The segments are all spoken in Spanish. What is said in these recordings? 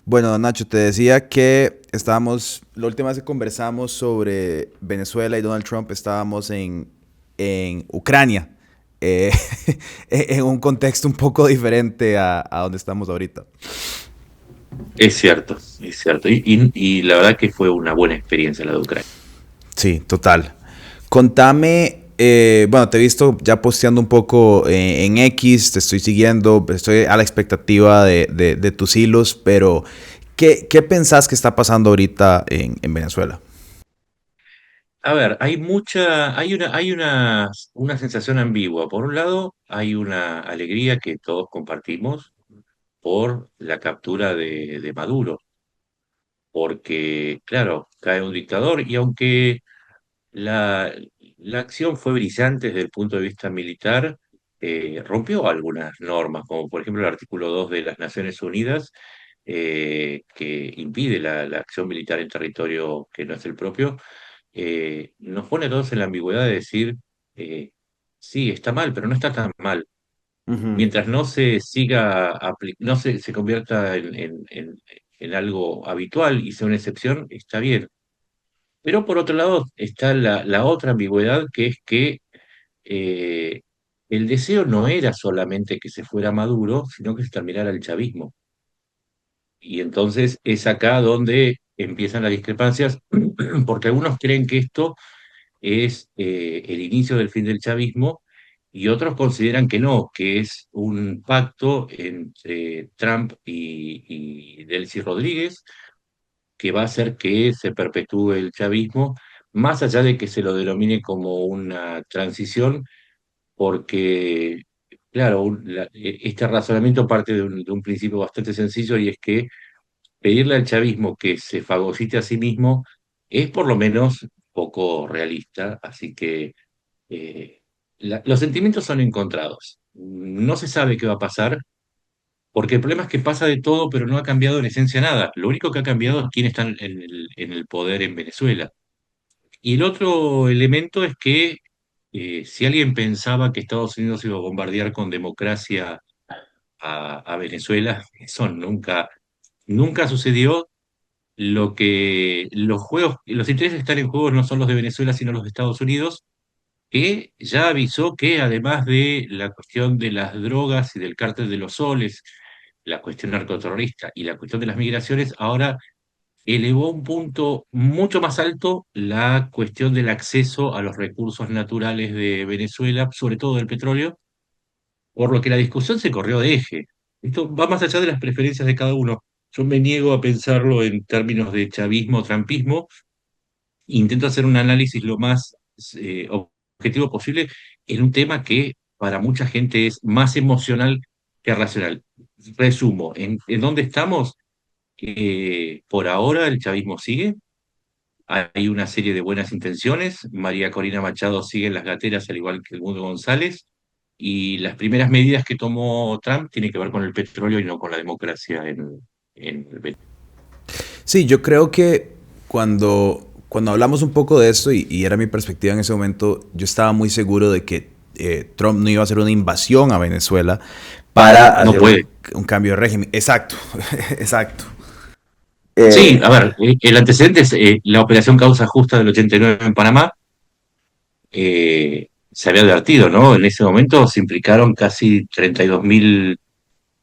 Bueno, Nacho, te decía que la última vez que conversamos sobre Venezuela y Donald Trump, estábamos en Ucrania, eh, en un contexto un poco diferente a donde estamos ahorita. Es cierto, es cierto. Y la verdad que fue una buena experiencia la de Ucrania. Sí, total. Contame, bueno, te he visto ya posteando un poco en X, te estoy siguiendo, estoy a la expectativa de tus hilos, pero ¿qué pensás que está pasando ahorita en Venezuela? A ver, hay una sensación ambigua. Por un lado, hay una alegría que todos compartimos por la captura de Maduro, porque, claro, cae un dictador y aunque la, la acción fue brillante desde el punto de vista militar, rompió algunas normas, como por ejemplo el artículo 2 de las Naciones Unidas, que impide la acción militar en territorio que no es el propio. Nos pone a todos en la ambigüedad de decir, eh, sí, está mal, pero no está tan mal. Ujú. Mientras no se no se convierta en algo habitual y sea una excepción, está bien. Pero por otro lado está la otra ambigüedad, que es que eh, el deseo no era solamente que se fuera Maduro, sino que se terminara el chavismo. Y entonces es acá donde empiezan las discrepancias, porque algunos creen que esto es el inicio del fin del chavismo y otros consideran que no, que es un pacto entre Trump y Delcy Rodríguez que va a hacer que se perpetúe el chavismo, más allá de que se lo denomine como una transición, porque, claro, este razonamiento parte de un principio bastante sencillo y es que pedirle al chavismo que se fagocite a sí mismo es por lo menos poco realista, así que los sentimientos son encontrados. No se sabe qué va a pasar, porque el problema es que pasa de todo, pero no ha cambiado en esencia nada. Lo único que ha cambiado es quién está en el poder en Venezuela. Y el otro elemento es que si alguien pensaba que Estados Unidos iba a bombardear con democracia a Venezuela, eso nunca sucedió. Los intereses que están en juego no son los de Venezuela, sino los de Estados Unidos, que ya avisó que además de la cuestión de las drogas y del cártel de los soles, la cuestión narcoterrorista y la cuestión de las migraciones, ahora elevó a un punto mucho más alto la cuestión del acceso a los recursos naturales de Venezuela, sobre todo del petróleo, por lo que la discusión se corrió de eje. Esto va más allá de las preferencias de cada uno. Yo me niego a pensarlo en términos de chavismo o trampismo. Intento hacer un análisis lo más objetivo posible en un tema que para mucha gente es más emocional que racional. Resumo, ¿en dónde estamos? Por ahora el chavismo sigue, hay una serie de buenas intenciones, María Corina Machado sigue en las gateras al igual que el Mundo González, y las primeras medidas que tomó Trump tienen que ver con el petróleo y no con la democracia en Venezuela. Sí, yo creo que cuando hablamos un poco de esto, y era mi perspectiva en ese momento, yo estaba muy seguro de que Trump no iba a hacer una invasión a Venezuela para No hacer puede. un cambio de régimen. Exacto, exacto. Sí, Eh, a ver, el antecedente es la operación Causa Justa del 89 en Panamá. Se había advertido, ¿no? En ese momento se implicaron casi 32.000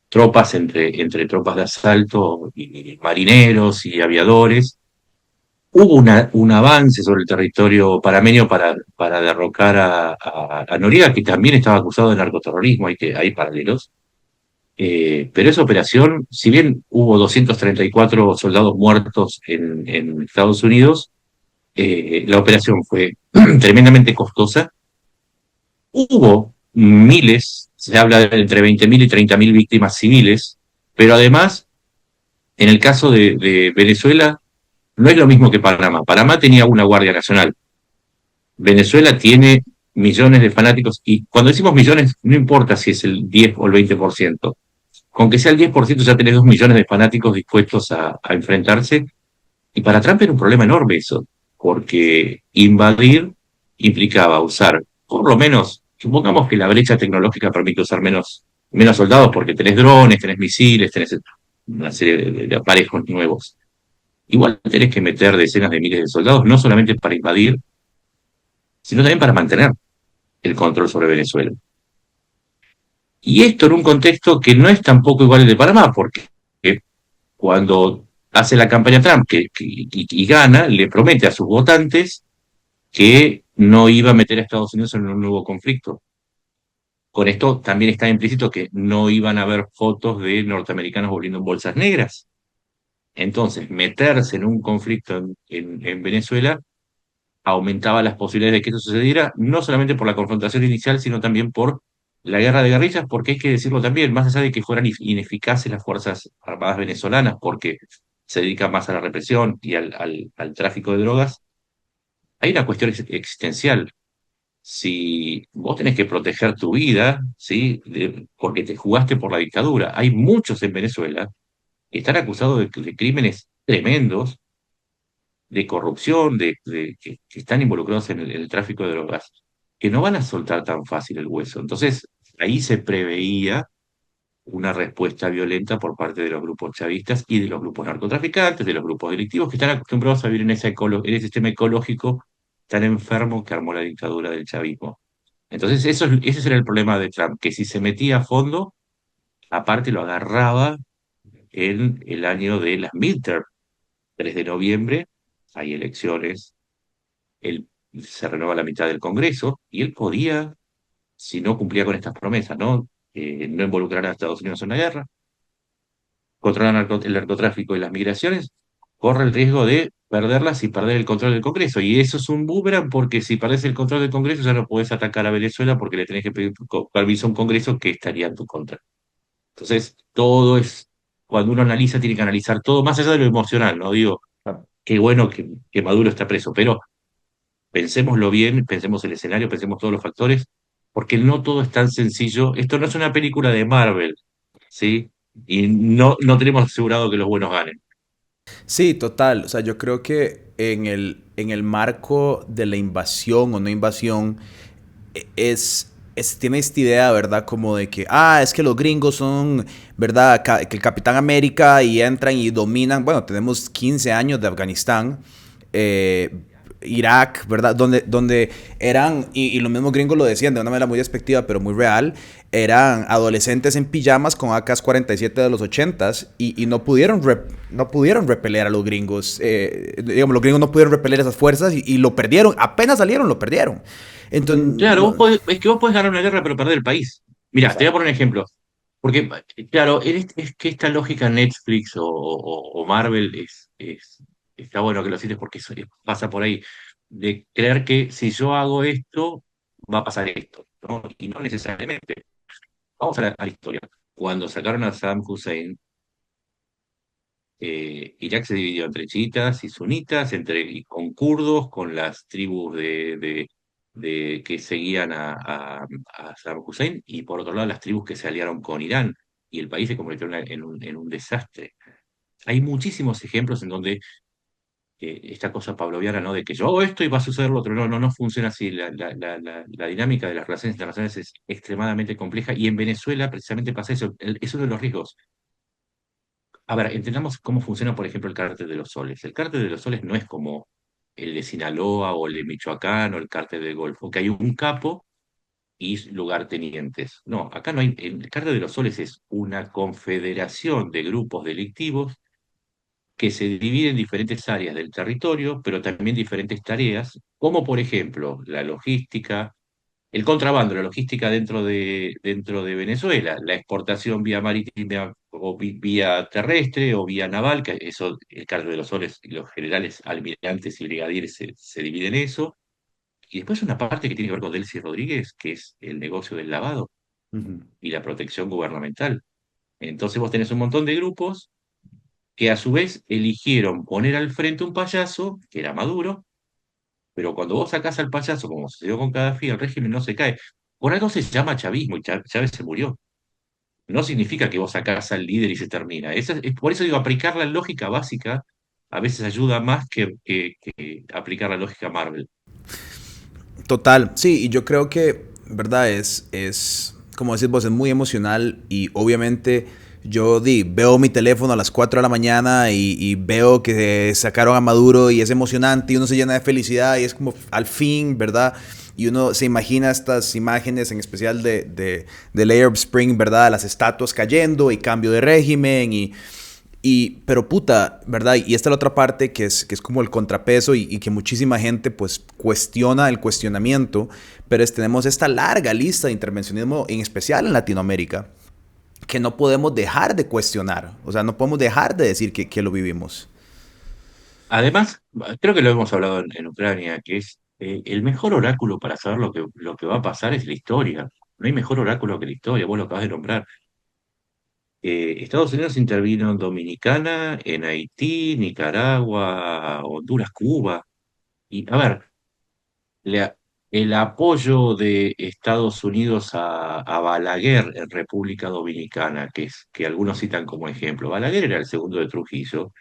tropas entre tropas de asalto y marineros y aviadores. Hubo un avance sobre el territorio panameño para derrocar a Noriega, que también estaba acusado de narcoterrorismo, hay paralelos. Pero esa operación, si bien hubo 234 soldados muertos en Estados Unidos, la operación fue tremendamente costosa. Hubo miles, se habla de entre 20.000 y 30.000 víctimas civiles, pero además, en el caso de Venezuela, no es lo mismo que Panamá. Panamá tenía una Guardia Nacional. Venezuela tiene millones de fanáticos y cuando decimos millones, no importa si es el 10 o el 20%. Con que sea el 10% ya tenés 2 millones de fanáticos dispuestos a enfrentarse. Y para Trump era un problema enorme eso, porque invadir implicaba usar, por lo menos, supongamos que la brecha tecnológica permite usar menos soldados, porque tenés drones, tenés misiles, tenés una serie de aparejos nuevos. Igual tenés que meter decenas de miles de soldados, no solamente para invadir, sino también para mantener el control sobre Venezuela. Y esto en un contexto que no es tampoco igual el de Panamá, porque cuando hace la campaña Trump y gana, le promete a sus votantes que no iba a meter a Estados Unidos en un nuevo conflicto. Con esto también está implícito que no iban a haber fotos de norteamericanos volviendo en bolsas negras. Entonces, meterse en un conflicto en Venezuela aumentaba las posibilidades de que eso sucediera, no solamente por la confrontación inicial, sino también por la guerra de guerrillas, porque hay que decirlo también, más allá de que fueran ineficaces las Fuerzas Armadas venezolanas, porque se dedican más a la represión y al tráfico de drogas, hay una cuestión existencial. Si vos tenés que proteger tu vida, ¿sí? Porque te jugaste por la dictadura, hay muchos en Venezuela que están acusados de crímenes tremendos, de corrupción, que están involucrados en el tráfico de drogas, que no van a soltar tan fácil el hueso. Entonces, ahí se preveía una respuesta violenta por parte de los grupos chavistas y de los grupos narcotraficantes, de los grupos delictivos que están acostumbrados a vivir en ese sistema ecológico tan enfermo que armó la dictadura del chavismo. Entonces, ese era el problema de Trump, que si se metía a fondo, aparte lo agarraba en el año de las midterm, 3 de noviembre, hay elecciones, él se renueva la mitad del Congreso y él podía, si no cumplía con estas promesas, ¿no? No involucrar a Estados Unidos en la guerra, controlar el narcotráfico y las migraciones, corre el riesgo de perderlas y perder el control del Congreso. Y eso es un boomerang porque si perdés el control del Congreso ya no podés atacar a Venezuela porque le tenés que pedir permiso a un Congreso que estaría en tu contra. Entonces, todo es, cuando uno analiza, tiene que analizar todo, más allá de lo emocional, ¿no? Digo, qué bueno que Maduro está preso, pero pensémoslo bien, pensemos el escenario, pensemos todos los factores, porque no todo es tan sencillo. Esto no es una película de Marvel, ¿sí? Y no tenemos asegurado que los buenos ganen. Sí, total. O sea, yo creo que en el marco de la invasión o no invasión, tiene esta idea, ¿verdad? Como de que, es que los gringos son, ¿verdad? Que el Capitán América y entran y dominan. Bueno, tenemos 15 años de Afganistán, eh, Irak, ¿verdad? Donde eran, y los mismos gringos lo decían de una manera muy despectiva, pero muy real, eran adolescentes en pijamas con AK-47 de los 80s y no pudieron repeler a los gringos. Digamos, los gringos no pudieron repeler esas fuerzas y lo perdieron. Apenas salieron, lo perdieron. Entonces, Claro, no, es que vos podés ganar una guerra pero perder el país. Mirá, te voy a poner un ejemplo. Porque, claro, es que esta lógica Netflix o Marvel está bueno que lo cites porque pasa por ahí, de creer que si yo hago esto, va a pasar esto, ¿no? Y no necesariamente. Vamos a la historia. Cuando sacaron a Saddam Hussein, Irak se dividió entre chiitas y sunitas, y con kurdos, con las tribus que seguían a Saddam Hussein, y por otro lado las tribus que se aliaron con Irán, y el país se convirtió en un desastre. Hay muchísimos ejemplos en donde esta cosa pavloviana, ¿no? De que yo hago esto y va a suceder lo otro. No, no funciona así. La dinámica de las relaciones internacionales es extremadamente compleja, y en Venezuela precisamente pasa eso. Es uno de los riesgos. A ver, entendamos cómo funciona, por ejemplo, el cártel de los soles. El cártel de los soles no es como el de Sinaloa o el de Michoacán o el cártel del Golfo, que hay un capo y lugartenientes. No, acá no hay. El cártel de los soles es una confederación de grupos delictivos que se dividen en diferentes áreas del territorio, pero también diferentes tareas, como por ejemplo la logística, el contrabando, la logística dentro de Venezuela, la exportación vía marítima o vía terrestre o vía naval, que eso, el cargo de los soles y los generales almirantes y brigadieres se dividen en eso. Y después una parte que tiene que ver con Delcy Rodríguez, que es el negocio del lavado ujú. y la protección gubernamental. Entonces vos tenés un montón de grupos que a su vez eligieron poner al frente un payaso, que era Maduro, pero cuando vos sacás al payaso, como sucedió con Gaddafi, el régimen no se cae. Por algo se llama chavismo y Chávez se murió. No significa que vos sacás al líder y se termina. Por eso digo, aplicar la lógica básica a veces ayuda más que aplicar la lógica Marvel. Total, sí, y yo creo que, ¿verdad? Como decís vos, es muy emocional y obviamente Yo veo mi teléfono a las 4 de la mañana y veo que sacaron a Maduro y es emocionante y uno se llena de felicidad y es como al fin, ¿verdad? Y uno se imagina estas imágenes, en especial del Arab Spring, ¿verdad? Las estatuas cayendo y cambio de régimen pero puta, ¿verdad? Y esta es la otra parte que es como el contrapeso y que muchísima gente pues cuestiona el cuestionamiento, pero tenemos esta larga lista de intervencionismo, en especial en Latinoamérica, que no podemos dejar de cuestionar. O sea, no podemos dejar de decir que lo vivimos. Además, creo que lo hemos hablado en Ucrania, que es el mejor oráculo para saber lo que va a pasar es la historia. No hay mejor oráculo que la historia, vos lo acabas de nombrar. Estados Unidos intervino en Dominicana, en Haití, Nicaragua, Honduras, Cuba. Y a ver, la- el apoyo de Estados Unidos a Balaguer en República Dominicana, que algunos citan como ejemplo. Balaguer era el segundo de Trujillo,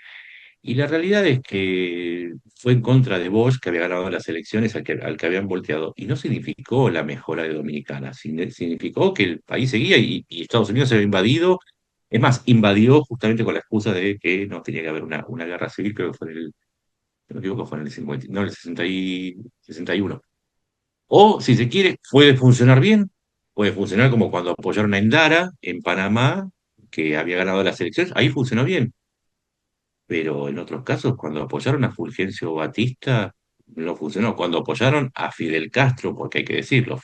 y la realidad es que fue en contra de Bosch, que había ganado las elecciones, al que habían volteado, y no significó la mejora de Dominicana, significó que el país seguía y Estados Unidos se había invadido. Es más, invadió justamente con la excusa de que no tenía que haber una guerra civil, creo que fue en el, no me equivoco, fue en el 50, no, en el 61. O, si se quiere, puede funcionar bien, puede funcionar como cuando apoyaron a Endara en Panamá, que había ganado las elecciones, ahí funcionó bien. Pero en otros casos, cuando apoyaron a Fulgencio Batista, no funcionó. Cuando apoyaron a Fidel Castro, porque hay que decirlo,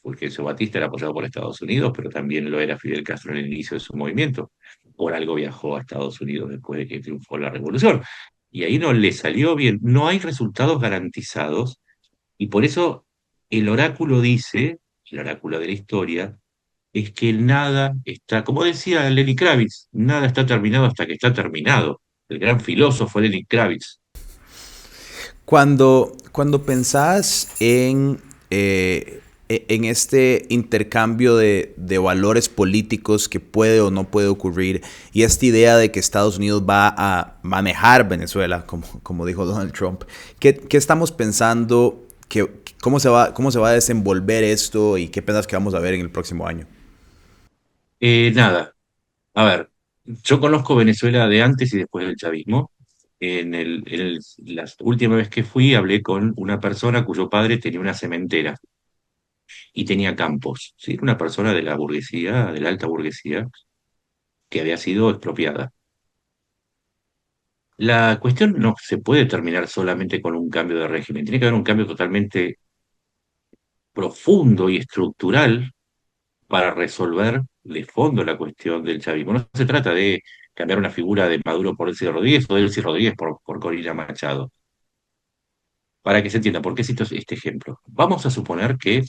Fulgencio Batista era apoyado por Estados Unidos, pero también lo era Fidel Castro en el inicio de su movimiento. Por algo viajó a Estados Unidos después de que triunfó la revolución. Y ahí no le salió bien. No hay resultados garantizados, y por eso el oráculo dice, el oráculo de la historia, es que nada está, como decía Lenny Kravitz, nada está terminado hasta que está terminado. El gran filósofo Lenny Kravitz. Cuando pensás en este intercambio de valores políticos que puede o no puede ocurrir y esta idea de que Estados Unidos va a manejar Venezuela, como dijo Donald Trump, ¿qué estamos pensando? ¿Cómo se va a desenvolver esto y qué pensás que vamos a ver en el próximo año? Nada, a ver, yo conozco Venezuela de antes y después del chavismo. La última vez que fui hablé con una persona cuyo padre tenía una cementera y tenía campos, ¿sí? Una persona de la burguesía, de la alta burguesía, que había sido expropiada. La cuestión no se puede terminar solamente con un cambio de régimen, tiene que haber un cambio totalmente profundo y estructural para resolver de fondo la cuestión del chavismo. No se trata de cambiar una figura de Maduro por Delcy Rodríguez o de Delcy Rodríguez por Corina Machado. Para que se entienda, ¿por qué cito este ejemplo? Vamos a suponer que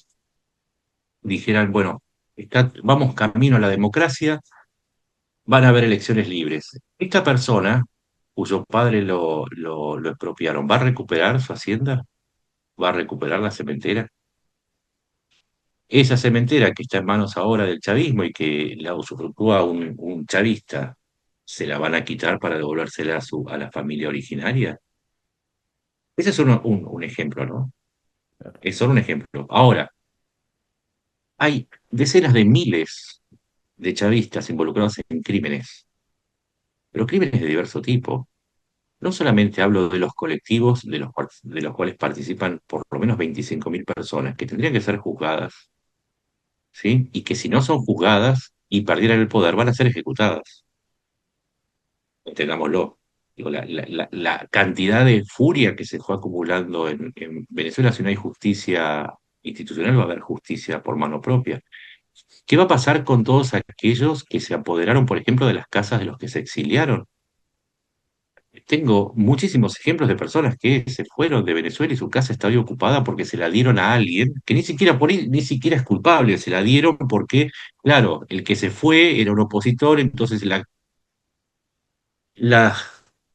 dijeran, bueno, vamos camino a la democracia, van a haber elecciones libres. Esta persona, cuyo padre lo expropiaron, ¿va a recuperar su hacienda? ¿Va a recuperar la cementera? Esa cementera que está en manos ahora del chavismo y que la usufructúa un chavista, ¿se la van a quitar para devolvérsela a la familia originaria? Ese es un ejemplo, ¿no? Es solo un ejemplo. Ahora, hay decenas de miles de chavistas involucrados en crímenes, pero crímenes de diverso tipo. No solamente hablo de los colectivos de los cuales participan por lo menos 25.000 personas, que tendrían que ser juzgadas, ¿sí? Y que si no son juzgadas y perdieran el poder, van a ser ejecutadas. Entendámoslo. Digo, la cantidad de furia que se fue acumulando en Venezuela, si no hay justicia institucional, va a haber justicia por mano propia. ¿Qué va a pasar con todos aquellos que se apoderaron, por ejemplo, de las casas de los que se exiliaron? Tengo muchísimos ejemplos de personas que se fueron de Venezuela y su casa estaba ocupada porque se la dieron a alguien que ni siquiera ni siquiera es culpable, se la dieron porque, claro, el que se fue era un opositor, entonces la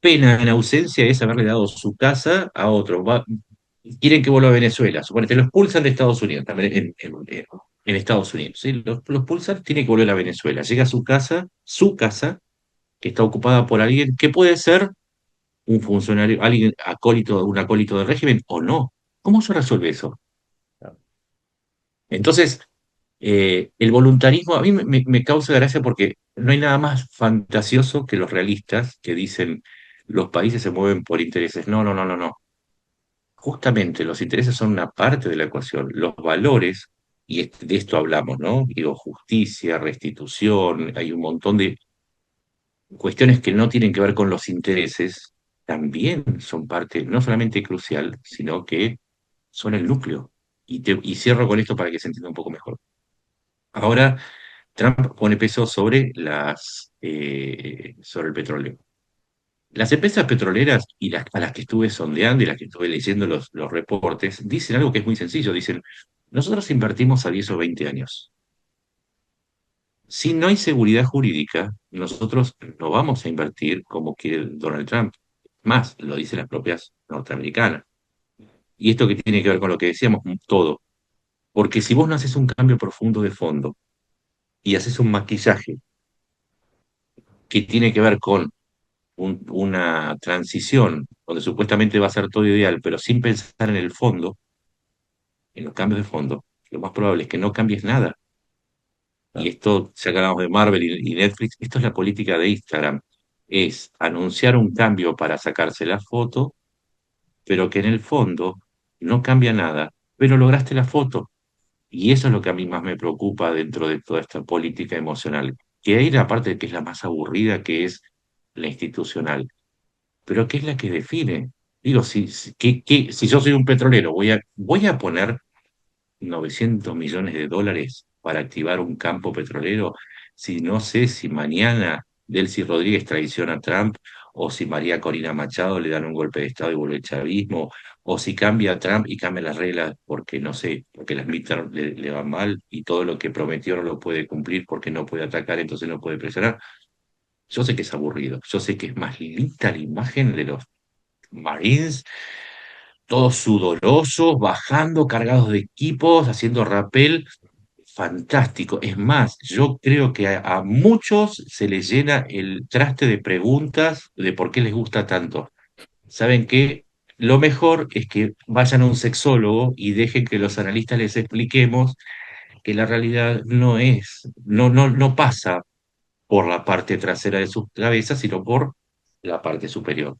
pena en ausencia es haberle dado su casa a otro. Quieren que vuelva a Venezuela, suponete, lo expulsan de Estados Unidos, también en Estados Unidos, ¿sí? Lo expulsan, tiene que volver a Venezuela. Llega a su casa, que está ocupada por alguien que puede ser un funcionario, alguien acólito, un acólito del régimen o no. ¿Cómo se resuelve eso? Entonces, el voluntarismo a mí me causa gracia porque no hay nada más fantasioso que los realistas que dicen los países se mueven por intereses. No, no, no, no, no. Justamente los intereses son una parte de la ecuación. Los valores, y de esto hablamos, ¿no? Digo, justicia, restitución, hay un montón de cuestiones que no tienen que ver con los intereses, también son parte no solamente crucial, sino que son el núcleo. Y cierro con esto para que se entienda un poco mejor. Ahora, Trump pone peso sobre sobre el petróleo. Las empresas petroleras y a las que estuve sondeando y las que estuve leyendo los reportes, dicen algo que es muy sencillo. Dicen, nosotros invertimos a 10 o 20 años. Si no hay seguridad jurídica, nosotros no vamos a invertir como quiere Donald Trump. Más, lo dicen las propias norteamericanas. Y esto que tiene que ver con lo que decíamos, todo. Porque si vos no haces un cambio profundo de fondo y haces un maquillaje que tiene que ver con una transición donde supuestamente va a ser todo ideal, pero sin pensar en el fondo, en los cambios de fondo, lo más probable es que no cambies nada. Y esto, ya que hablamos de Marvel y Netflix, esto es la política de Instagram. Es anunciar un cambio para sacarse la foto, pero que en el fondo no cambia nada, pero lograste la foto. Y eso es lo que a mí más me preocupa dentro de toda esta política emocional. Que hay la parte que es la más aburrida, que es la institucional, pero que es la que define. Digo, si yo soy un petrolero, voy a poner 900 millones de dólares para activar un campo petrolero, si no sé si mañana Delcy Rodríguez traiciona a Trump, o si María Corina Machado le dan un golpe de Estado y vuelve el chavismo, o si cambia Trump y cambia las reglas porque, no sé, porque las midterms le van mal y todo lo que prometió no lo puede cumplir porque no puede atacar, entonces no puede presionar. Yo sé que es aburrido, yo sé que es más linda la imagen de los Marines, todos sudorosos, bajando, cargados de equipos, haciendo rappel. Fantástico. Es más, yo creo que a muchos se les llena el traste de preguntas de por qué les gusta tanto. ¿Saben qué? Lo mejor es que vayan a un sexólogo y dejen que los analistas les expliquemos que la realidad no pasa por la parte trasera de sus cabezas, sino por la parte superior.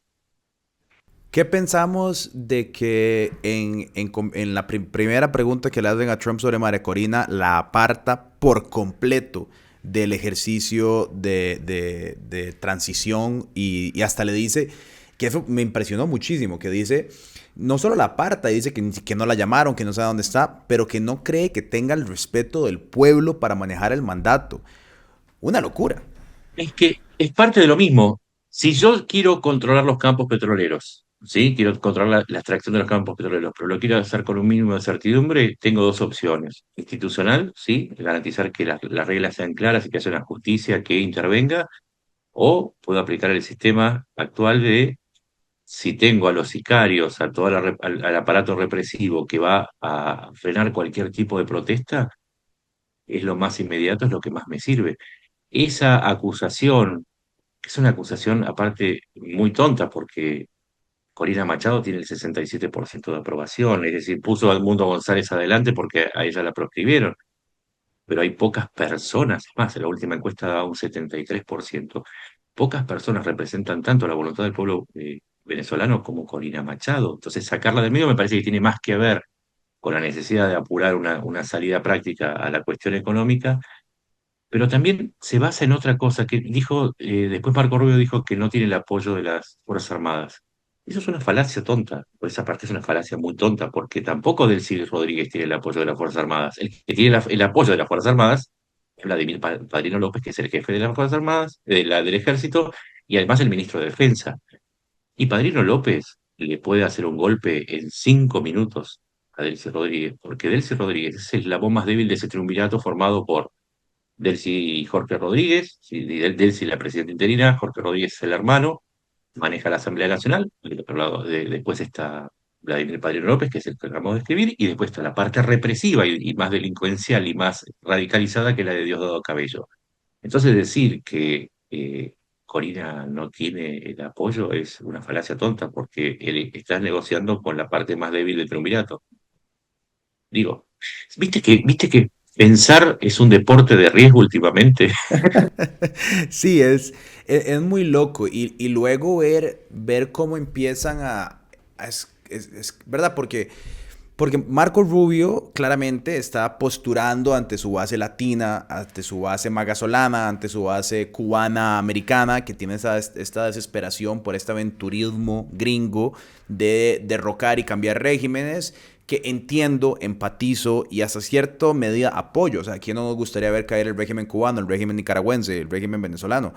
¿Qué pensamos de que en la primera pregunta que le hacen a Trump sobre María Corina la aparta por completo del ejercicio de transición y hasta le dice, que eso me impresionó muchísimo, que dice, no solo la aparta, dice que no la llamaron, que no sabe dónde está, pero que no cree que tenga el respeto del pueblo para manejar el mandato. Una locura. Es que es parte de lo mismo. Si yo quiero controlar los campos petroleros, ¿sí? Quiero controlar la extracción de los campos petroleros, pero lo quiero hacer con un mínimo de certidumbre, tengo dos opciones. Institucional, ¿sí? Garantizar que las reglas sean claras y que haya una justicia que intervenga, o puedo aplicar el sistema actual de si tengo a los sicarios, a todo al aparato represivo que va a frenar cualquier tipo de protesta, es lo más inmediato, es lo que más me sirve. Esa acusación es una acusación aparte muy tonta porque Corina Machado tiene el 67% de aprobación, es decir, puso a Edmundo González adelante porque a ella la proscribieron, pero hay pocas personas, es más, en la última encuesta da un 73%, pocas personas representan tanto la voluntad del pueblo venezolano como Corina Machado. Entonces, sacarla del medio me parece que tiene más que ver con la necesidad de apurar una salida práctica a la cuestión económica, pero también se basa en otra cosa que dijo, después Marco Rubio dijo que no tiene el apoyo de las Fuerzas Armadas. Eso es una falacia tonta, por esa parte es una falacia muy tonta, porque tampoco Delcy Rodríguez tiene el apoyo de las Fuerzas Armadas. El que tiene el apoyo de las Fuerzas Armadas es Vladimir Padrino López, que es el jefe de las Fuerzas Armadas, del Ejército, y además el ministro de Defensa. Y Padrino López le puede hacer un golpe en 5 minutos a Delcy Rodríguez, porque Delcy Rodríguez es el eslabón más débil de ese triunvirato formado por Delcy Jorge Rodríguez, sí, Delcy la presidenta interina, Jorge Rodríguez es el hermano, maneja la Asamblea Nacional, y del otro lado, después está Vladimir Padrino López, que es el que acabamos de escribir, y después está la parte represiva y más delincuencial y más radicalizada que la de Diosdado Cabello. Entonces decir que Corina no tiene el apoyo es una falacia tonta, porque él está negociando con la parte más débil del triunvirato. Digo, viste que Pensar es un deporte de riesgo últimamente. Sí, es muy loco. Y luego ver cómo empiezan ¿verdad? Porque Marco Rubio claramente está posturando ante su base latina, ante su base magasolana, ante su base cubana americana, que tiene esta desesperación por este aventurismo gringo de derrocar y cambiar regímenes, que entiendo, empatizo y hasta cierta medida apoyo. O sea, ¿a quién no nos gustaría ver caer el régimen cubano, el régimen nicaragüense, el régimen venezolano?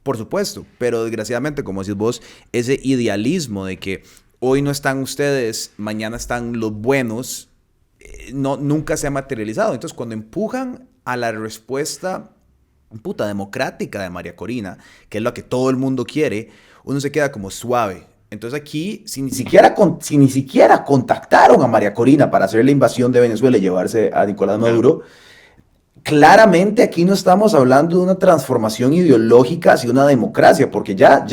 Por supuesto, pero desgraciadamente, como decís vos, ese idealismo de que hoy no están ustedes, mañana están los buenos, no, nunca se ha materializado. Entonces, cuando empujan a la respuesta puta democrática de María Corina, que es lo que todo el mundo quiere, uno se queda como suave. Entonces aquí, si ni siquiera contactaron a María Corina para hacer la invasión de Venezuela y llevarse a Nicolás Claro. Maduro, claramente aquí no estamos hablando de una transformación ideológica hacia una democracia, porque ya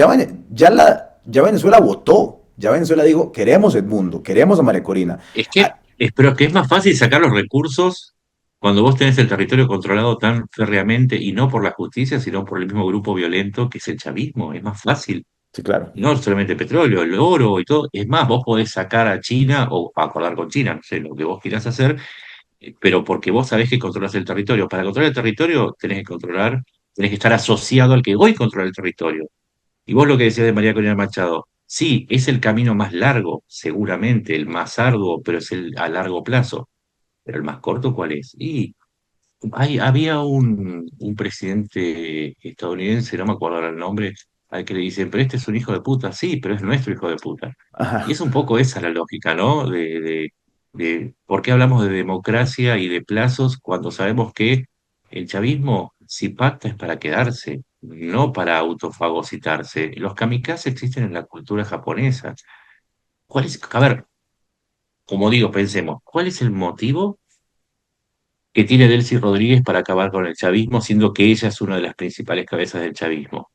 Venezuela votó, ya Venezuela dijo, queremos Edmundo, queremos a María Corina. Ah, Pero que es más fácil sacar los recursos cuando vos tenés el territorio controlado tan férreamente y no por la justicia, sino por el mismo grupo violento que es el chavismo. Es más fácil. sí, claro. No solamente el petróleo, el oro y todo. Es más, vos podés sacar a China o acordar con China, no sé, lo que vos quieras hacer, pero porque vos sabés que controlas el territorio. Para controlar el territorio tenés que estar asociado al que hoy controla el territorio. Y vos lo que decías de María Corina Machado, sí, es el camino más largo, seguramente, el más arduo, pero es el a largo plazo. Pero el más corto, ¿cuál es? Y había un presidente estadounidense, no me acuerdo ahora el nombre, al que le dicen, pero este es un hijo de puta, sí, pero es nuestro hijo de puta. Y Ajá. es un poco esa la lógica, ¿no? De por qué hablamos de democracia y de plazos cuando sabemos que el chavismo, si pacta, es para quedarse, no para autofagocitarse. Los kamikazes existen en la cultura japonesa. ¿Cuál es? A ver, como digo, pensemos, ¿cuál es el motivo que tiene Delcy Rodríguez para acabar con el chavismo, siendo que ella es una de las principales cabezas del chavismo?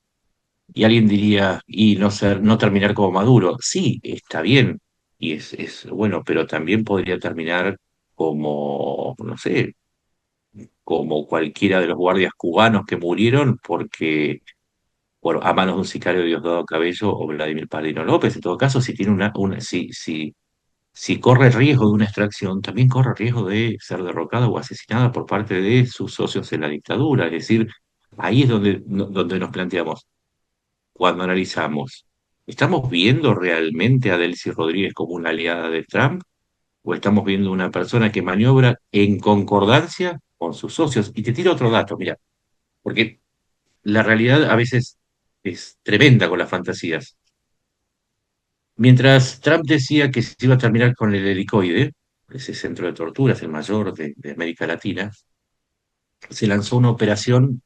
Y alguien diría, y no ser, no terminar como Maduro. Sí, está bien, y es bueno, pero también podría terminar como, no sé, como cualquiera de los guardias cubanos que murieron porque, bueno, a manos de un sicario de Diosdado Cabello o Vladimir Padrino López. En todo caso, si tiene si corre riesgo de una extracción, también corre riesgo de ser derrocada o asesinada por parte de sus socios en la dictadura. Es decir, ahí es donde nos planteamos, cuando analizamos, ¿estamos viendo realmente a Delcy Rodríguez como una aliada de Trump? ¿O estamos viendo una persona que maniobra en concordancia con sus socios? Y te tiro otro dato, mira, porque la realidad a veces es tremenda con las fantasías. Mientras Trump decía que se iba a terminar con el helicoide, ese centro de torturas, el mayor de América Latina, se lanzó una operación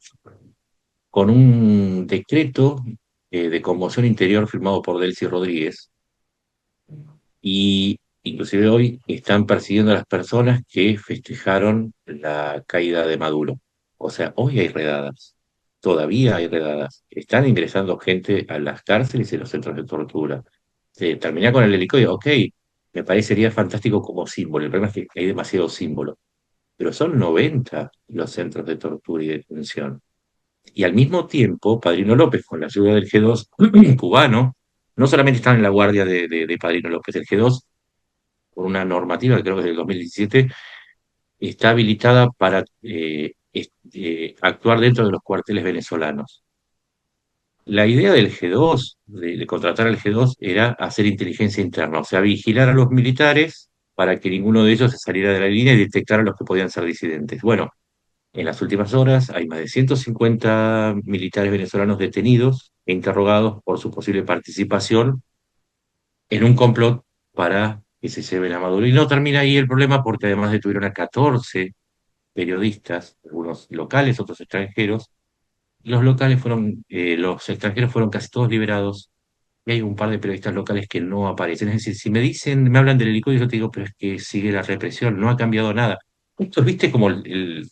con un decreto de conmoción interior firmado por Delcy Rodríguez, y inclusive hoy están persiguiendo a las personas que festejaron la caída de Maduro. O sea, hoy hay redadas, todavía hay redadas. Están ingresando gente a las cárceles y a los centros de tortura. Terminar con el helicóptero, ok, me parecería fantástico como símbolo. El problema es que hay demasiados símbolos. Pero son 90 los centros de tortura y detención. Y al mismo tiempo, Padrino López, con la ayuda del G2 cubano, no solamente están en la guardia de Padrino López, el G2 por una normativa que creo que es del 2017, está habilitada para actuar dentro de los cuarteles venezolanos. La idea del G2, de contratar al G2, era hacer inteligencia interna, o sea, vigilar a los militares para que ninguno de ellos se saliera de la línea y detectar a los que podían ser disidentes. Bueno, en las últimas horas hay más de 150 militares venezolanos detenidos e interrogados por su posible participación en un complot para que se lleven a Maduro. Y no termina ahí el problema porque además detuvieron a 14 periodistas, algunos locales, otros extranjeros. Los extranjeros fueron casi todos liberados y hay un par de periodistas locales que no aparecen. Es decir, si me dicen, me hablan del helicóptero, yo te digo, pero es que sigue la represión, no ha cambiado nada. Esto, ¿viste como el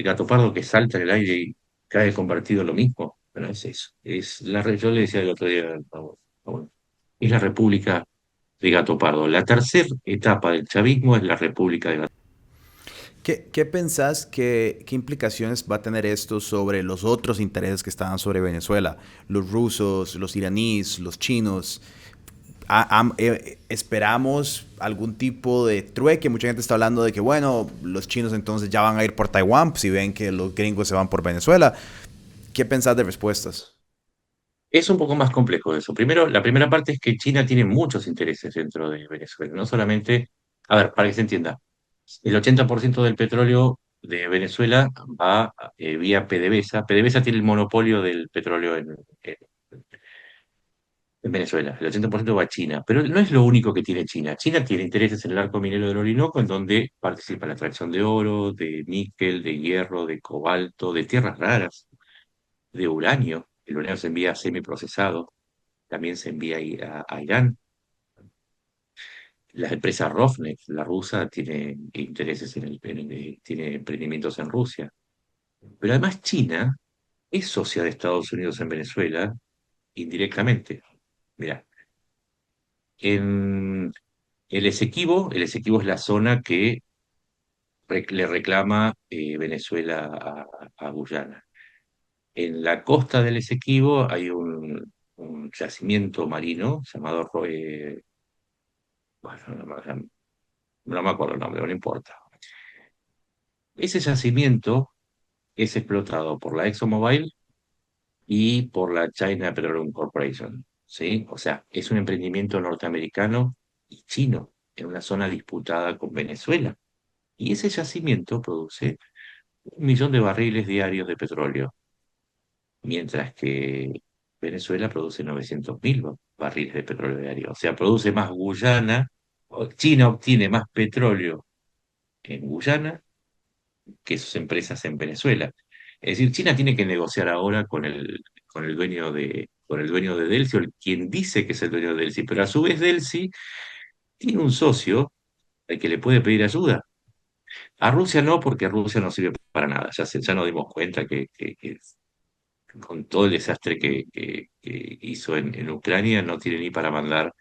gato pardo que salta en el aire y cae convertido en lo mismo? Bueno, es eso. Yo le decía el otro día, bueno, es la República de Gato Pardo. La tercera etapa del chavismo es la República de Gato ¿Qué pensás qué implicaciones va a tener esto sobre los otros intereses que estaban sobre Venezuela? Los rusos, los iraníes, los chinos. Esperamos algún tipo de trueque. Mucha gente está hablando de que, bueno, los chinos entonces ya van a ir por Taiwán si ven que los gringos se van por Venezuela. ¿Qué pensás de respuestas? Es un poco más complejo eso. Primero, la primera parte es que China tiene muchos intereses dentro de Venezuela. No solamente, a ver, para que se entienda, el 80% del petróleo de Venezuela va vía PDVSA. PDVSA tiene el monopolio del petróleo en Venezuela. El 80% va a China. Pero no es lo único que tiene China. China tiene intereses en el arco minero del Orinoco, en donde participa en la extracción de oro, de níquel, de hierro, de cobalto, de tierras raras, de uranio. El uranio se envía semiprocesado, también se envía a Irán. La empresa Rosneft, la rusa, tiene intereses tiene emprendimientos en Rusia. Pero además China es socia de Estados Unidos en Venezuela indirectamente. Mira, en el Esequibo es la zona que le reclama Venezuela a Guyana. En la costa del Esequibo hay un yacimiento marino llamado, bueno, no me acuerdo el nombre, no importa. Ese yacimiento es explotado por la ExxonMobil y por la China Petroleum Corporation, ¿sí? O sea, es un emprendimiento norteamericano y chino en una zona disputada con Venezuela. Y ese yacimiento produce 1 millón de barriles diarios de petróleo, mientras que Venezuela produce 900.000 barriles de petróleo diario. O sea, produce más Guyana, China obtiene más petróleo en Guyana que sus empresas en Venezuela. Es decir, China tiene que negociar ahora con el dueño de Delcy, o quien dice que es el dueño de Delcy, pero a su vez Delcy tiene un socio al que le puede pedir ayuda. A Rusia no, porque Rusia no sirve para nada. Ya nos dimos cuenta que con todo el desastre que hizo en Ucrania, no tiene ni para mandar,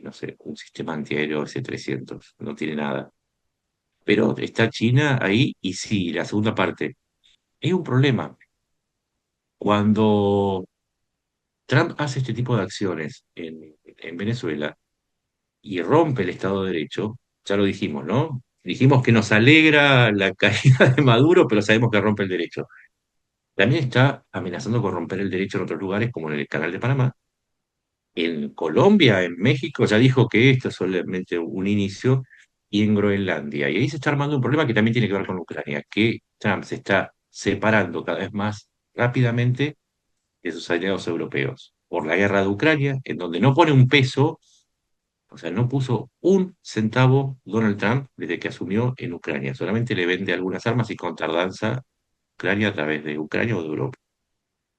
no sé, un sistema antiaéreo S-300, no tiene nada. Pero está China ahí y sí, la segunda parte. Es un problema. Cuando Trump hace este tipo de acciones en Venezuela y rompe el Estado de Derecho, ya lo dijimos, ¿no? Dijimos que nos alegra la caída de Maduro, pero sabemos que rompe el derecho. También está amenazando con romper el derecho en otros lugares, como en el Canal de Panamá. En Colombia, en México, ya dijo que esto es solamente un inicio, y en Groenlandia. Y ahí se está armando un problema que también tiene que ver con Ucrania, que Trump se está separando cada vez más rápidamente de sus aliados europeos por la guerra de Ucrania, en donde no pone un peso, o sea, no puso un centavo Donald Trump desde que asumió en Ucrania, solamente le vende algunas armas y contrardanza a Ucrania a través de Ucrania o de Europa.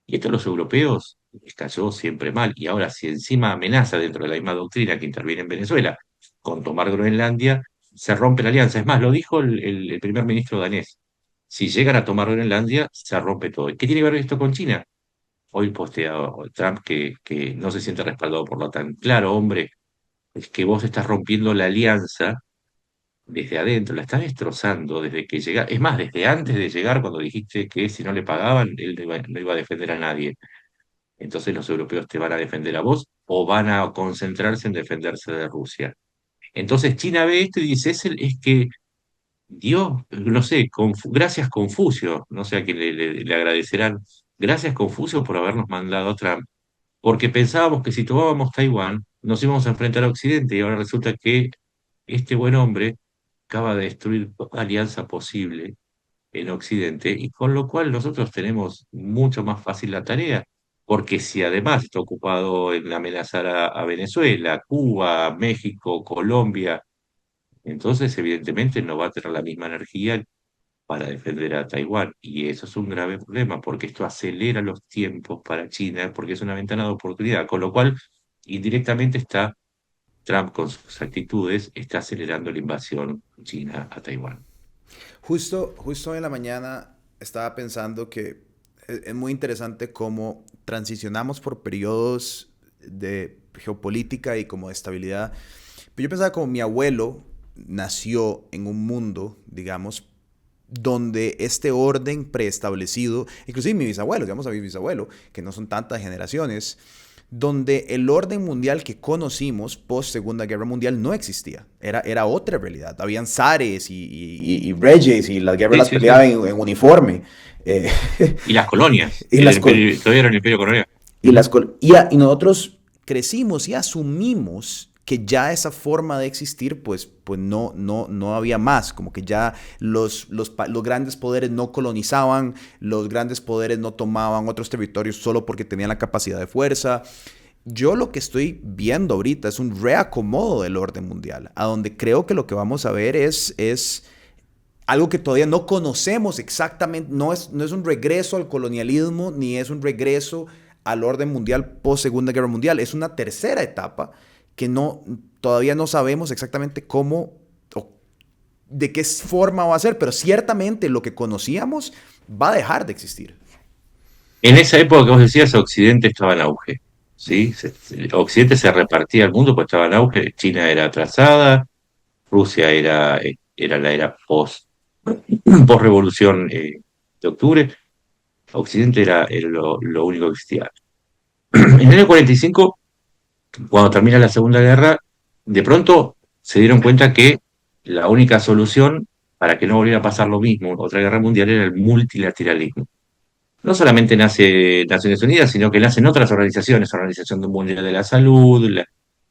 Y esto a los europeos les cayó siempre mal, y ahora si encima amenaza dentro de la misma doctrina que interviene en Venezuela con tomar Groenlandia, se rompe la alianza. Es más, lo dijo el primer ministro danés. Si llegan a tomar Groenlandia, se rompe todo. ¿Qué tiene que ver esto con China? Hoy postea Trump que no se siente respaldado por la OTAN. Claro, hombre, es que vos estás rompiendo la alianza desde adentro, la estás destrozando desde que llega. Es más, desde antes de llegar, cuando dijiste que si no le pagaban, él no iba a defender a nadie. Entonces los europeos te van a defender a vos o van a concentrarse en defenderse de Rusia. Entonces China ve esto y dice, es que Dios, no sé, gracias Confucio, no sé a quién le agradecerán, gracias Confucio por habernos mandado a Trump, porque pensábamos que si tomábamos Taiwán nos íbamos a enfrentar a Occidente, y ahora resulta que este buen hombre acaba de destruir toda alianza posible en Occidente, y con lo cual nosotros tenemos mucho más fácil la tarea, porque si además está ocupado en amenazar a Venezuela, Cuba, México, Colombia, entonces evidentemente no va a tener la misma energía para defender a Taiwán. Y eso es un grave problema, porque esto acelera los tiempos para China, porque es una ventana de oportunidad, con lo cual indirectamente está Trump con sus actitudes, está acelerando la invasión china a Taiwán. Justo hoy en la mañana estaba pensando que es muy interesante cómo transicionamos por periodos de geopolítica y como de estabilidad. Pero yo pensaba como mi abuelo. nació en un mundo, digamos, donde este orden preestablecido, inclusive mi bisabuelo, digamos a mi bisabuelo, que no son tantas generaciones, donde el orden mundial que conocimos post Segunda Guerra Mundial no existía. Era otra realidad. Habían zares y reyes y las guerras Sí, las sí, sí. peleaban en uniforme. Eh, Y las colonias, y, las, todavía era el imperio colonial. y, las, y nosotros crecimos y asumimos que ya esa forma de existir, pues no había más, como que ya los grandes poderes no colonizaban, los grandes poderes no tomaban otros territorios solo porque tenían la capacidad de fuerza. Yo lo que estoy viendo ahorita es un reacomodo del orden mundial, a donde creo que lo que vamos a ver es algo que todavía no conocemos exactamente, no es un regreso al colonialismo, ni es un regreso al orden mundial post Segunda Guerra Mundial, es una tercera etapa que todavía no sabemos exactamente cómo o de qué forma va a ser, pero ciertamente lo que conocíamos va a dejar de existir. En esa época que vos decías, Occidente estaba en auge, ¿sí? Occidente se repartía al mundo, pues estaba en auge. China era atrasada, Rusia era la era post-revolución de octubre. Occidente era lo único que existía. En el año 45, cuando termina la Segunda Guerra, de pronto se dieron cuenta que la única solución para que no volviera a pasar lo mismo, otra guerra mundial, era el multilateralismo. No solamente nace Naciones Unidas, sino que nacen otras organizaciones, Organización Mundial de la Salud,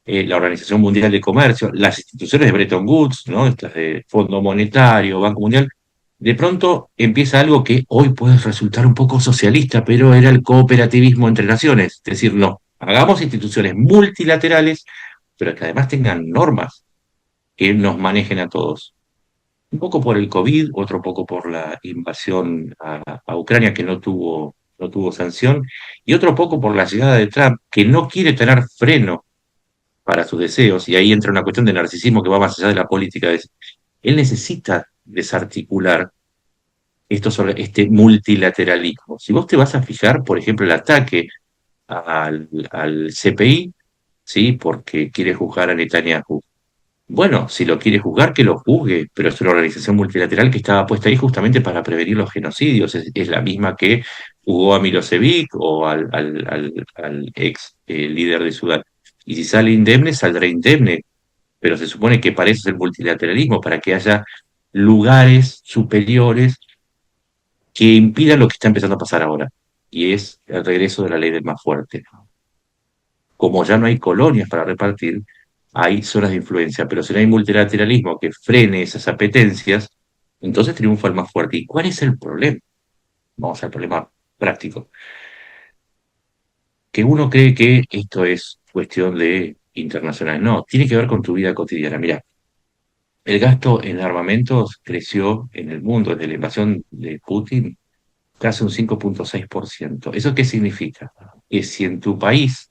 la Organización Mundial de Comercio, las instituciones de Bretton Woods, ¿no? Estas de Fondo Monetario, Banco Mundial. De pronto empieza algo que hoy puede resultar un poco socialista, pero era el cooperativismo entre naciones. Es decir, no, hagamos instituciones multilaterales, pero que además tengan normas que nos manejen a todos. Un poco por el COVID, otro poco por la invasión a Ucrania que no tuvo sanción, y otro poco por la llegada de Trump, que no quiere tener freno para sus deseos, y ahí entra una cuestión de narcisismo que va más allá de la política. Él necesita desarticular este multilateralismo. Si vos te vas a fijar, por ejemplo, el ataque al CPI, ¿sí? Porque quiere juzgar a Netanyahu. Bueno, si lo quiere juzgar, que lo juzgue, pero es una organización multilateral que estaba puesta ahí justamente para prevenir los genocidios. Es la misma que jugó a Milosevic o al ex líder de Sudán. Y si sale indemne, saldrá indemne. Pero se supone que para eso es el multilateralismo, para que haya lugares superiores que impidan lo que está empezando a pasar ahora. Y es el regreso de la ley del más fuerte. Como ya no hay colonias para repartir, hay zonas de influencia, pero si no hay multilateralismo que frene esas apetencias, entonces triunfa el más fuerte. ¿Y cuál es el problema? Vamos al problema práctico. Que uno cree que esto es cuestión de internacional. No, tiene que ver con tu vida cotidiana. Mira, el gasto en armamentos creció en el mundo desde la invasión de Putin casi un 5,6%. ¿Eso qué significa? Que si en tu país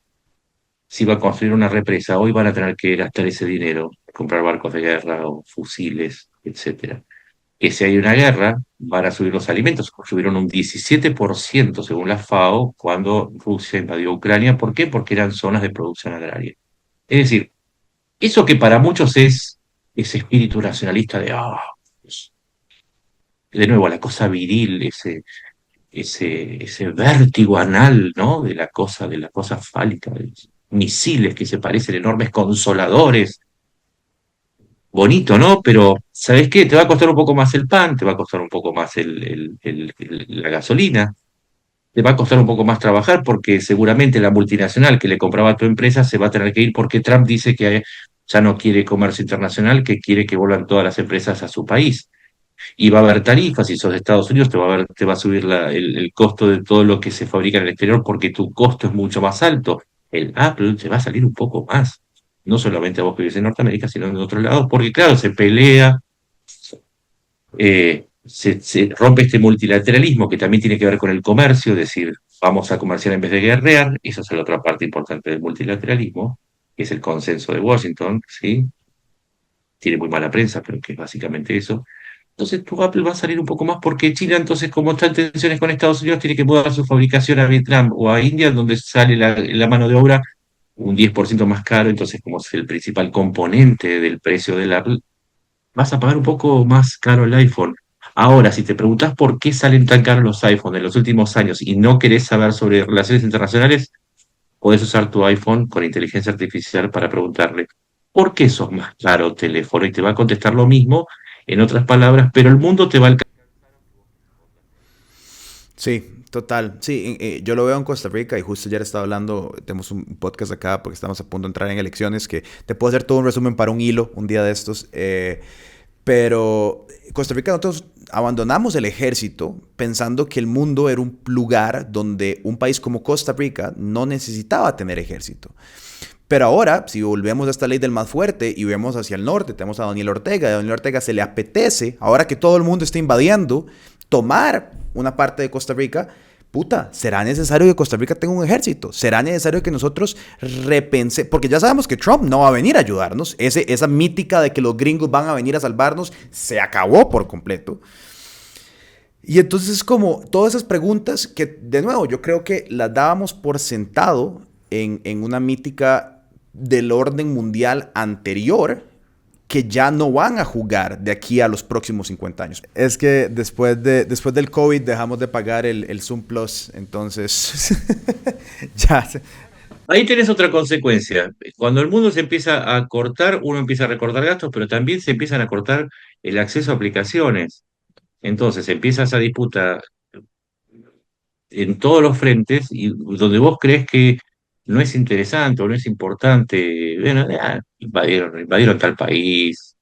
si va a construir una represa, hoy van a tener que gastar ese dinero, comprar barcos de guerra o fusiles, etcétera. Que si hay una guerra, van a subir los alimentos. Subieron un 17% según la FAO cuando Rusia invadió Ucrania. ¿Por qué? Porque eran zonas de producción agraria. Es decir, eso que para muchos es ese espíritu nacionalista pues, de nuevo, la cosa viril, ese vértigo anal, ¿no? De la cosa fálica, de los misiles que se parecen enormes consoladores. Bonito, ¿no? Pero, ¿sabes qué? Te va a costar un poco más el pan, te va a costar un poco más la gasolina, te va a costar un poco más trabajar porque seguramente la multinacional que le compraba a tu empresa se va a tener que ir porque Trump dice que ya no quiere comercio internacional, que quiere que vuelvan todas las empresas a su país. Y va a haber tarifas, si sos de Estados Unidos, te va a subir el costo de todo lo que se fabrica en el exterior porque tu costo es mucho más alto. El Apple te va a salir un poco más, no solamente a vos que vivís en Norteamérica, sino en otros lados, porque claro, se pelea, se rompe este multilateralismo que también tiene que ver con el comercio, es decir, vamos a comerciar en vez de guerrear, esa es la otra parte importante del multilateralismo, que es el consenso de Washington, ¿sí? Tiene muy mala prensa, pero que es básicamente eso. Entonces tu Apple va a salir un poco más porque China, entonces, como está en tensiones con Estados Unidos, tiene que mudar su fabricación a Vietnam o a India, donde sale la mano de obra un 10% más caro, entonces como es el principal componente del precio del Apple, vas a pagar un poco más caro el iPhone. Ahora, si te preguntás por qué salen tan caros los iPhones en los últimos años y no querés saber sobre relaciones internacionales, podés usar tu iPhone con inteligencia artificial para preguntarle, ¿por qué sos más caro teléfono? Y te va a contestar lo mismo, en otras palabras, pero el mundo te va a alcanzar. Sí, total. Sí, yo lo veo en Costa Rica y justo ayer estaba hablando, tenemos un podcast acá porque estamos a punto de entrar en elecciones, que te puedo hacer todo un resumen para un hilo un día de estos. Pero Costa Rica, nosotros abandonamos el ejército pensando que el mundo era un lugar donde un país como Costa Rica no necesitaba tener ejército. Pero ahora, si volvemos a esta ley del más fuerte y vemos hacia el norte, tenemos a Daniel Ortega. A Daniel Ortega se le apetece, ahora que todo el mundo está invadiendo, tomar una parte de Costa Rica. Puta, será necesario que Costa Rica tenga un ejército. Será necesario que nosotros repense, porque ya sabemos que Trump no va a venir a ayudarnos. Esa mítica de que los gringos van a venir a salvarnos se acabó por completo. Y entonces es como todas esas preguntas que, de nuevo, yo creo que las dábamos por sentado en una mítica del orden mundial anterior, que ya no van a jugar de aquí a los próximos 50 años. Es que después del COVID dejamos de pagar el Zoom Plus, entonces ya. Ahí tenés otra consecuencia. Cuando el mundo se empieza a cortar, uno empieza a recortar gastos, pero también se empiezan a cortar el acceso a aplicaciones. Entonces empieza esa disputa en todos los frentes y donde vos crees que no es interesante o no es importante, bueno, invadieron tal país,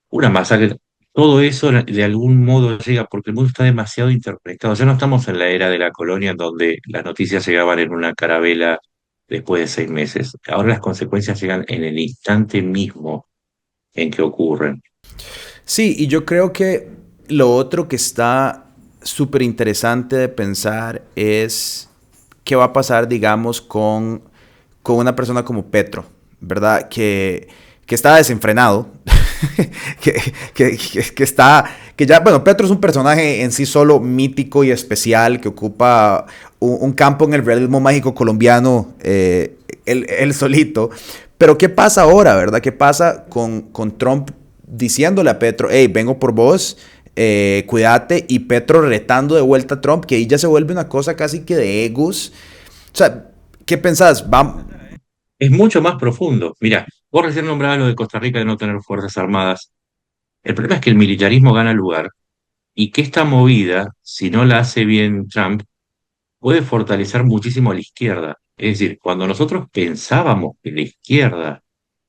una masacre, todo eso de algún modo llega porque el mundo está demasiado interconectado. Ya no estamos en la era de la colonia en donde las noticias llegaban en una carabela después de 6 meses. Ahora las consecuencias llegan en el instante mismo en que ocurren. Sí, y yo creo que lo otro que está súper interesante de pensar es qué va a pasar, digamos, con una persona como Petro, ¿verdad? Que está desenfrenado, que está, que ya, bueno, Petro es un personaje en sí solo mítico y especial que ocupa un campo en el realismo mágico colombiano, él solito. Pero ¿qué pasa ahora, verdad? ¿Qué pasa con Trump diciéndole a Petro, hey, vengo por vos, cuídate, y Petro retando de vuelta a Trump, que ahí ya se vuelve una cosa casi que de egos? O sea, ¿qué pensás? Es mucho más profundo. Mirá, vos recién nombrabas lo de Costa Rica de no tener fuerzas armadas. El problema es que el militarismo gana lugar y que esta movida, si no la hace bien Trump, puede fortalecer muchísimo a la izquierda. Es decir, cuando nosotros pensábamos que la izquierda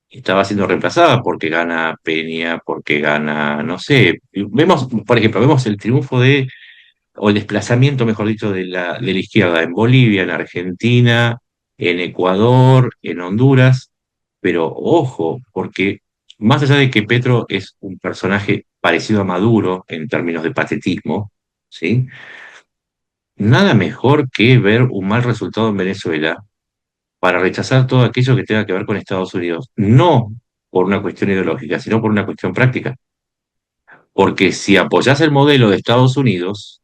estaba siendo reemplazada porque gana Peña, porque gana, no sé, vemos, por ejemplo, vemos el triunfo o el desplazamiento, mejor dicho, de la izquierda en Bolivia, en Argentina, en Ecuador, en Honduras, pero ojo, porque más allá de que Petro es un personaje parecido a Maduro en términos de patetismo, ¿sí? Nada mejor que ver un mal resultado en Venezuela para rechazar todo aquello que tenga que ver con Estados Unidos. No por una cuestión ideológica, sino por una cuestión práctica. Porque si apoyas el modelo de Estados Unidos,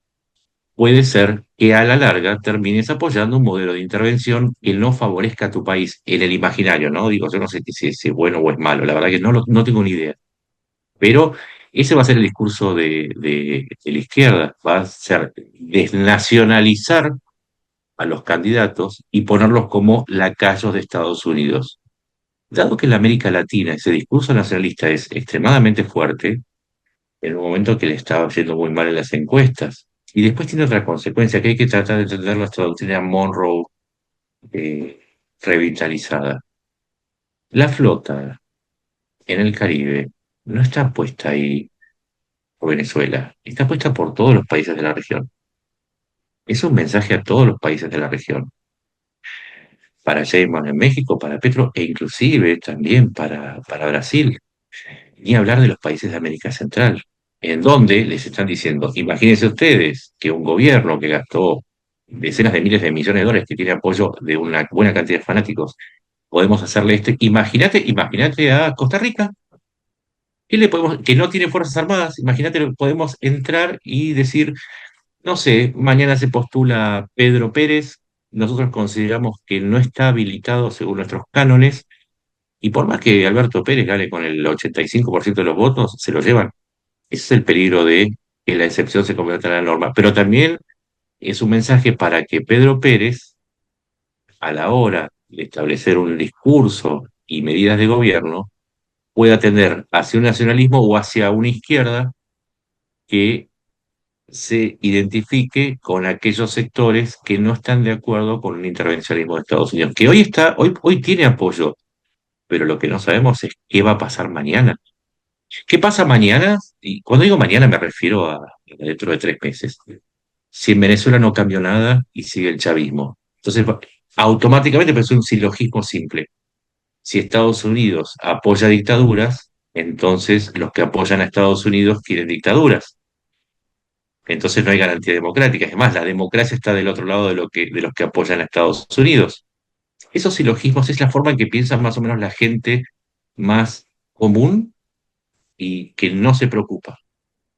puede ser que a la larga termines apoyando un modelo de intervención que no favorezca a tu país en el imaginario, ¿no? Digo, yo no sé si es bueno o es malo, la verdad que no tengo ni idea. Pero ese va a ser el discurso de la izquierda, va a ser desnacionalizar a los candidatos y ponerlos como lacayos de Estados Unidos. Dado que en la América Latina ese discurso nacionalista es extremadamente fuerte, en un momento que le estaba yendo muy mal en las encuestas, y después tiene otra consecuencia, que hay que tratar de entender nuestra doctrina Monroe eh, revitalizada. La flota en el Caribe no está puesta ahí por Venezuela, está puesta por todos los países de la región. Es un mensaje a todos los países de la región, para Sheinbaum en México, para Petro e inclusive también para Brasil. Ni hablar de los países de América Central, en donde les están diciendo, imagínense ustedes que un gobierno que gastó decenas de miles de millones de dólares, que tiene apoyo de una buena cantidad de fanáticos, podemos hacerle esto. Imagínate a Costa Rica, que no tiene fuerzas armadas, imagínate, podemos entrar y decir, no sé, mañana se postula Pedro Pérez, nosotros consideramos que no está habilitado según nuestros cánones, Y por más que Alberto Pérez gane con el 85% de los votos, se lo llevan. Ese es el peligro de que la excepción se convierta en la norma. Pero también es un mensaje para que Pedro Pérez, a la hora de establecer un discurso y medidas de gobierno, pueda tender hacia un nacionalismo o hacia una izquierda que se identifique con aquellos sectores que no están de acuerdo con un intervencionismo de Estados Unidos, que hoy tiene apoyo, pero lo que no sabemos es qué va a pasar mañana. ¿Qué pasa mañana? Y cuando digo mañana me refiero a dentro de 3 meses. Si en Venezuela no cambió nada y sigue el chavismo. Entonces, automáticamente, pero es un silogismo simple. Si Estados Unidos apoya dictaduras, entonces los que apoyan a Estados Unidos quieren dictaduras. Entonces no hay garantía democrática. Es más, la democracia está del otro lado de los que apoyan a Estados Unidos. Esos silogismos es la forma en que piensa más o menos la gente más común y que no se preocupa,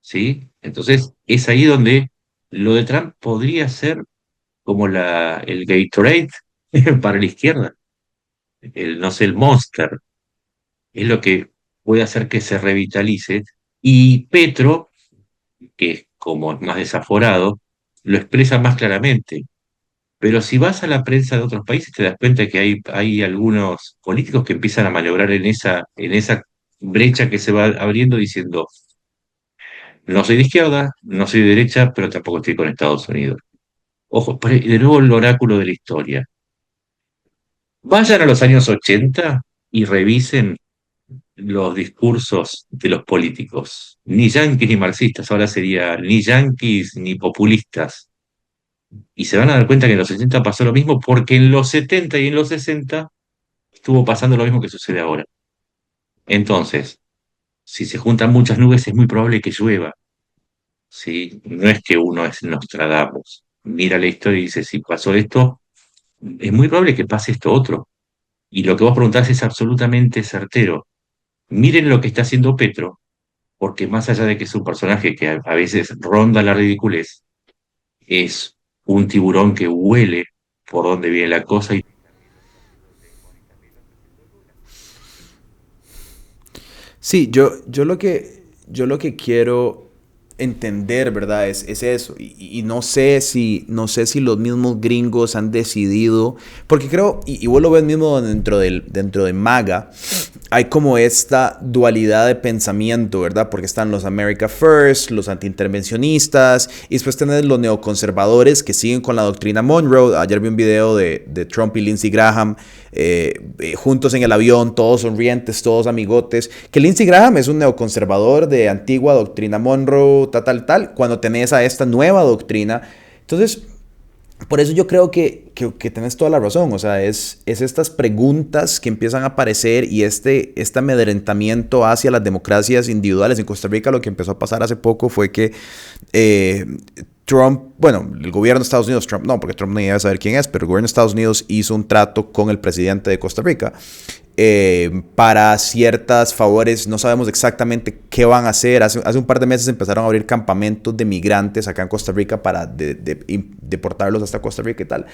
¿sí? Entonces es ahí donde lo de Trump podría ser como el Gatorade para la izquierda, no sé, el Monster, es lo que puede hacer que se revitalice. Y Petro, que es como es más desaforado, lo expresa más claramente. Pero si vas a la prensa de otros países, te das cuenta que hay algunos políticos que empiezan a maniobrar en esa brecha que se va abriendo diciendo, no soy de izquierda, no soy de derecha, pero tampoco estoy con Estados Unidos. Ojo, de nuevo el oráculo de la historia. Vayan a los años 80 y revisen los discursos de los políticos. Ni yanquis ni marxistas, ahora sería ni yanquis ni populistas. Y se van a dar cuenta que en los 80 pasó lo mismo porque en los 70 y en los 60 estuvo pasando lo mismo que sucede ahora. Entonces, si se juntan muchas nubes es muy probable que llueva, ¿sí? No es que uno es Nostradamus. Mira la historia y dice, si pasó esto, es muy probable que pase esto otro. Y lo que vos preguntás es absolutamente certero. Miren lo que está haciendo Petro, porque más allá de que es un personaje que a veces ronda la ridiculez, es un tiburón que huele por dónde viene la cosa y Sí, yo lo que quiero entender, ¿verdad? Es eso. Y no sé si, no sé si los mismos gringos han decidido, porque creo, y vos lo ves mismo dentro de MAGA, hay como esta dualidad de pensamiento, ¿verdad? Porque están los America First, los antiintervencionistas, y después tenés los neoconservadores que siguen con la doctrina Monroe. Ayer vi un video de Trump y Lindsey Graham juntos en el avión, todos sonrientes, todos amigotes. Que Lindsey Graham es un neoconservador de antigua doctrina Monroe, tal, cuando tenés a esta nueva doctrina. Entonces, por eso yo creo que tenés toda la razón. O sea, es estas preguntas que empiezan a aparecer y este amedrentamiento hacia las democracias individuales. En Costa Rica lo que empezó a pasar hace poco fue que eh, Trump, bueno, el gobierno de Estados Unidos, Trump no, porque Trump no iba a saber quién es, pero el gobierno de Estados Unidos hizo un trato con el presidente de Costa Rica para ciertos favores. No sabemos exactamente qué van a hacer. Hace un par de meses empezaron a abrir campamentos de migrantes acá en Costa Rica para deportarlos hasta Costa Rica y tal.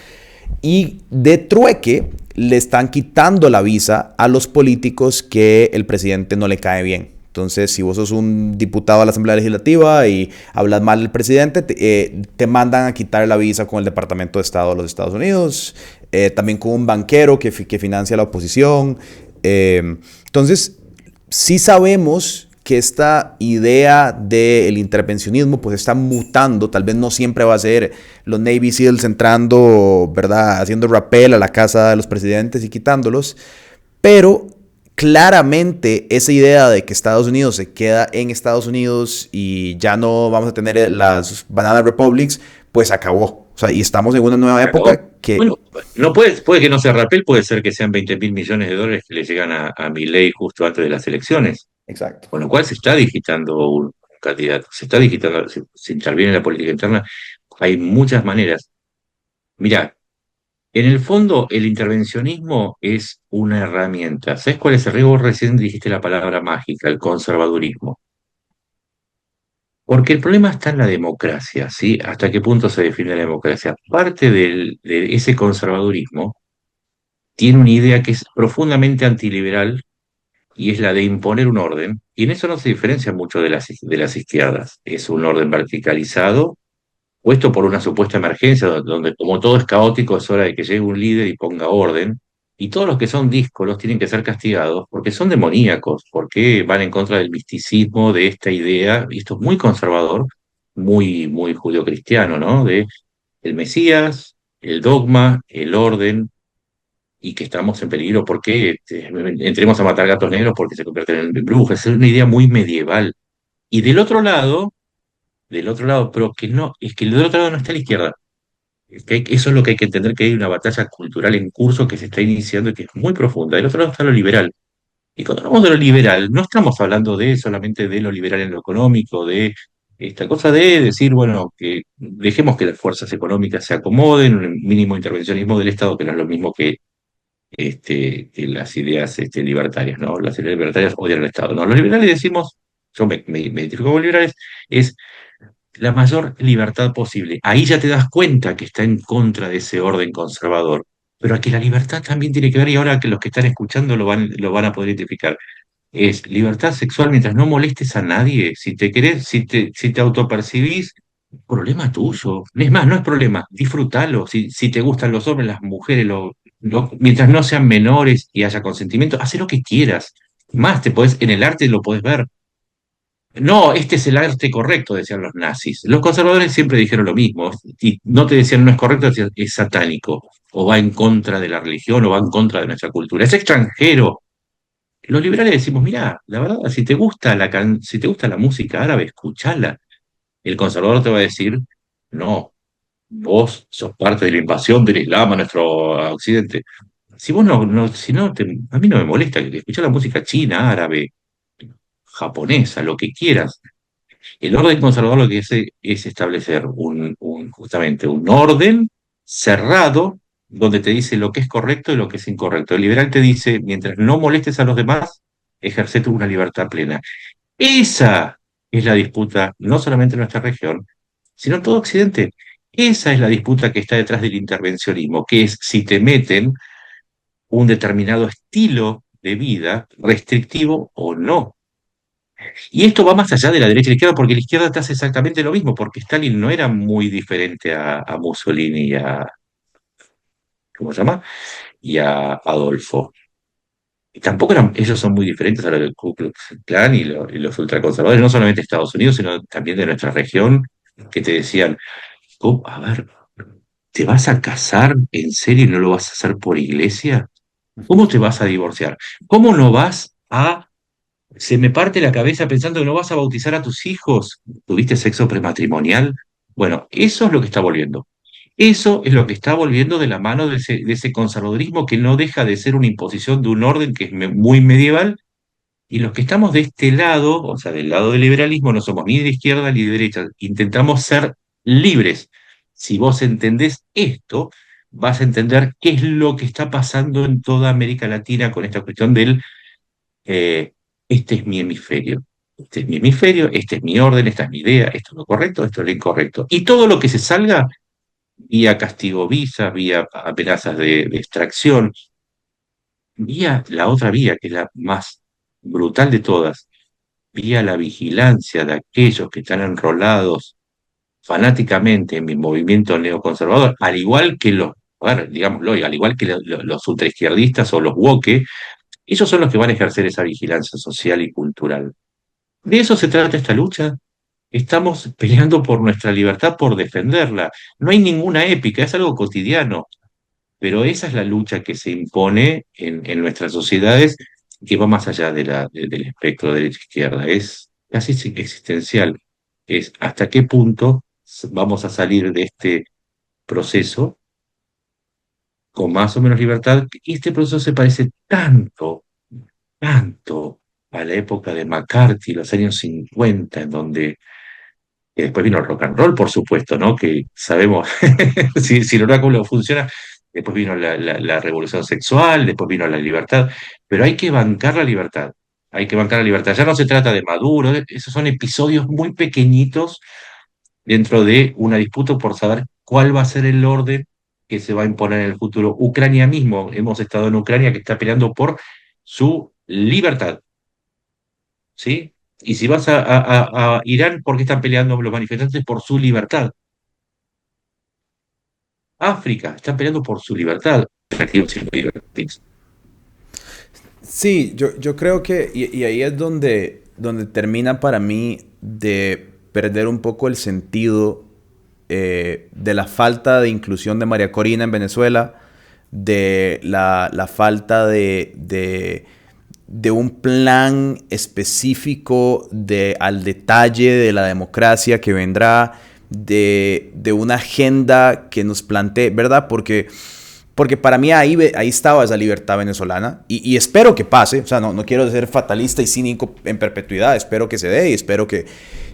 Y de trueque le están quitando la visa a los políticos que el presidente no le cae bien. Entonces, si vos sos un diputado de la Asamblea Legislativa y hablas mal del presidente, te mandan a quitar la visa con el Departamento de Estado de los Estados Unidos, también con un banquero que financia la oposición. Entonces, sí sabemos que esta idea del intervencionismo pues está mutando. Tal vez no siempre va a ser los Navy SEALs entrando, ¿verdad?, haciendo rappel a la casa de los presidentes y quitándolos, pero claramente esa idea de que Estados Unidos se queda en Estados Unidos y ya no vamos a tener las Banana Republics, pues acabó. O sea, y estamos en una nueva se acabó. época que... Bueno, no puede que no sea rapel, puede ser que sean 20.000 millones de dólares que le llegan a Milei justo antes de las elecciones. Exacto. Con lo cual se está digitando un candidato, se está digitando, se interviene en la política interna. Hay muchas maneras. Mirá, en el fondo el intervencionismo es una herramienta. ¿Sabes cuál es el riesgo? Vos recién dijiste la palabra mágica, el conservadurismo. Porque el problema está en la democracia, ¿sí? ¿Hasta qué punto se define la democracia? Parte de ese conservadurismo tiene una idea que es profundamente antiliberal y es la de imponer un orden. Y en eso no se diferencia mucho de las izquierdas. Es un orden verticalizado, puesto por una supuesta emergencia, donde como todo es caótico, es hora de que llegue un líder y ponga orden. Y todos los que son díscolos tienen que ser castigados porque son demoníacos, porque van en contra del misticismo de esta idea, y esto es muy conservador, muy judeocristiano, ¿no? De el Mesías, el dogma, el orden, y que estamos en peligro porque entremos a matar gatos negros porque se convierten en brujas. Es una idea muy medieval. Y del otro lado, pero que no, es que del otro lado no está la izquierda. Es que eso es lo que hay que entender, que hay una batalla cultural en curso que se está iniciando y que es muy profunda. Del otro lado está lo liberal. Y cuando hablamos de lo liberal, no estamos hablando de solamente de lo liberal en lo económico, de esta cosa de decir, bueno, que dejemos que las fuerzas económicas se acomoden, un mínimo intervencionismo del Estado, que no es lo mismo que las ideas libertarias, ¿no? Las ideas libertarias odian al Estado, ¿no? Los liberales decimos, yo me identifico como liberales, es la mayor libertad posible. Ahí ya te das cuenta que está en contra de ese orden conservador. Pero aquí la libertad también tiene que ver, y ahora que los que están escuchando lo van a poder identificar, es libertad sexual mientras no molestes a nadie. Si te querés, si te autopercibís, problema tuyo. Es más, no es problema, disfrútalo. Si te gustan los hombres, las mujeres, mientras no sean menores y haya consentimiento, haz lo que quieras. Más, en el arte lo podés ver. No, este es el arte correcto, decían los nazis. Los conservadores siempre dijeron lo mismo, y no te decían no es correcto, decían es satánico, o va en contra de la religión, o va en contra de nuestra cultura, es extranjero. Los liberales decimos, mira, la verdad, si te gusta la música árabe, escúchala. El conservador te va a decir, no, vos sos parte de la invasión del Islam a nuestro occidente. Si vos si no, a mí no me molesta que escuchar la música china, árabe, japonesa, lo que quieras. El orden conservador lo que hace es establecer justamente un orden cerrado donde te dice lo que es correcto y lo que es incorrecto. El liberal te dice, mientras no molestes a los demás, ejerce una libertad plena. Esa es la disputa, no solamente en nuestra región, sino en todo Occidente. Esa es la disputa que está detrás del intervencionismo, que es si te meten un determinado estilo de vida restrictivo o no. Y esto va más allá de la derecha y la izquierda, porque la izquierda te hace exactamente lo mismo, porque Stalin no era muy diferente a Mussolini ¿cómo se llama? Y a Adolfo. Y tampoco ellos son muy diferentes a los del Ku Klux Klan y los ultraconservadores, no solamente de Estados Unidos, sino también de nuestra región, que te decían, "Oh, a ver, ¿te vas a casar en serio y no lo vas a hacer por iglesia? ¿Cómo te vas a divorciar? ¿Cómo no vas a Se me parte la cabeza pensando que no vas a bautizar a tus hijos? ¿Tuviste sexo prematrimonial? Bueno, eso es lo que está volviendo. Eso es lo que está volviendo de la mano de ese conservadurismo que no deja de ser una imposición de un orden que es muy medieval. Y los que estamos de este lado, o sea, del lado del liberalismo, no somos ni de izquierda ni de derecha. Intentamos ser libres. Si vos entendés esto, vas a entender qué es lo que está pasando en toda América Latina con esta cuestión del eh, este es mi hemisferio. Este es mi hemisferio, este es mi orden, esta es mi idea, esto es lo correcto, esto es lo incorrecto. Y todo lo que se salga vía castigo visa, vía amenazas de extracción, vía la otra vía, que es la más brutal de todas, vía la vigilancia de aquellos que están enrolados fanáticamente en mi movimiento neoconservador, al igual que a ver, digámoslo, al igual que los ultraizquierdistas o los woke, ellos son los que van a ejercer esa vigilancia social y cultural. De eso se trata esta lucha. Estamos peleando por nuestra libertad, por defenderla. No hay ninguna épica, es algo cotidiano, pero esa es la lucha que se impone en nuestras sociedades, que va más allá del espectro derecha-izquierda. Es casi existencial. Es hasta qué punto vamos a salir de este proceso con más o menos libertad. Y este proceso se parece tanto a la época de McCarthy, los años 50, en donde que después vino el rock and roll, por supuesto, ¿no? Que sabemos, si el oráculo funciona, después vino la revolución sexual, después vino la libertad, pero hay que bancar la libertad, hay que bancar la libertad. Ya no se trata de Maduro, esos son episodios muy pequeñitos dentro de una disputa por saber cuál va a ser el orden que se va a imponer en el futuro. Ucrania mismo, hemos estado en Ucrania que está peleando por su libertad, ¿sí? Y si vas a Irán, ¿por qué están peleando los manifestantes por su libertad? África, están peleando por su libertad. Sí, yo creo que, y ahí es donde termina para mí de perder un poco el sentido de la falta de inclusión de María Corina en Venezuela, de la falta de un plan específico al detalle de la democracia que vendrá, de una agenda que nos plantee, ¿verdad? Porque para mí ahí estaba esa libertad venezolana y espero que pase, o sea, no quiero ser fatalista y cínico en perpetuidad, espero que se dé y espero que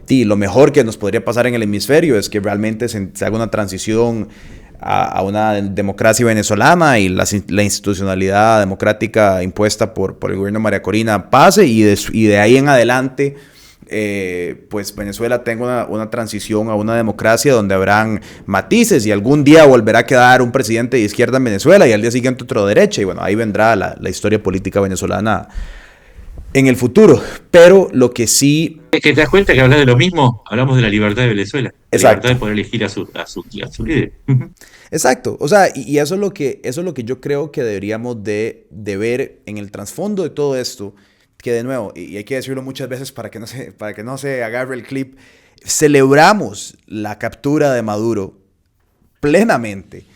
lo mejor que nos podría pasar en el hemisferio es que realmente se haga una transición a una democracia venezolana y la institucionalidad democrática impuesta por el gobierno de María Corina pase y de ahí en adelante pues Venezuela tenga una transición a una democracia donde habrán matices y algún día volverá a quedar un presidente de izquierda en Venezuela y al día siguiente otro de derecha y bueno, ahí vendrá la historia política venezolana en el futuro. Pero lo que sí... Es que te das cuenta que hablas de lo mismo, hablamos de la libertad de Venezuela, la libertad de Exacto. poder elegir a su líder. Exacto, o sea, y eso es lo que yo creo que deberíamos de ver en el trasfondo de todo esto, que de nuevo, y hay que decirlo muchas veces para que no se agarre el clip, celebramos la captura de Maduro plenamente,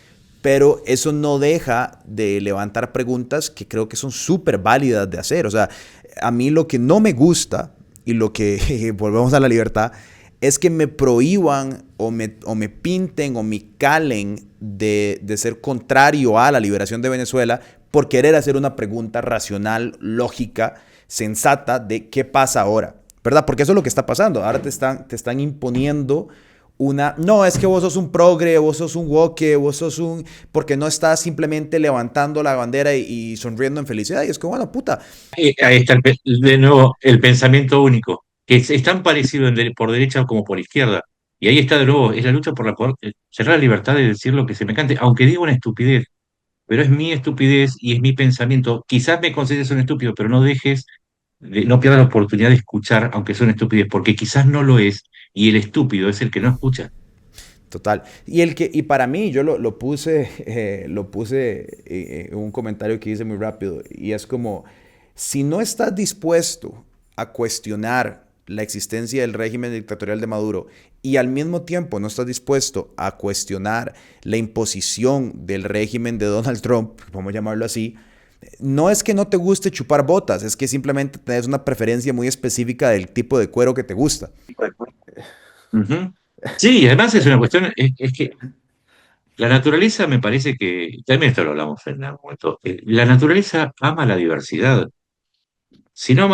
pero eso no deja de levantar preguntas que creo que son súper válidas de hacer, o sea, a mí lo que no me gusta y lo que, volvemos a la libertad, es que me prohíban o me pinten o me calen de ser contrario a la liberación de Venezuela por querer hacer una pregunta racional, lógica, sensata de qué pasa ahora, ¿verdad? Porque eso es lo que está pasando. Ahora te están imponiendo una... No, es que vos sos un progre, vos sos un woke, vos sos un... Porque no estás simplemente levantando la bandera y sonriendo en felicidad. Y es como, bueno, puta. Ahí está de nuevo el pensamiento único, que es tan parecido por derecha como por izquierda. Y ahí está de nuevo, es la lucha por cerrar la libertad de decir lo que se me cante, aunque diga una estupidez, pero es mi estupidez y es mi pensamiento. Quizás me consideres un estúpido, pero no dejes, no pierdas la oportunidad de escuchar, aunque sea una estupidez, porque quizás no lo es, y el estúpido es el que no escucha. Total. Y para mí, yo lo puse en un comentario que hice muy rápido. Y es como, si no estás dispuesto a cuestionar la existencia del régimen dictatorial de Maduro y al mismo tiempo no estás dispuesto a cuestionar la imposición del régimen de Donald Trump, vamos a llamarlo así, no es que no te guste chupar botas, es que simplemente tienes una preferencia muy específica del tipo de cuero que te gusta. Ujú. Sí, y además es una cuestión, es que la naturaleza me parece que, también esto lo hablamos en algún momento, la naturaleza ama la diversidad. Si no,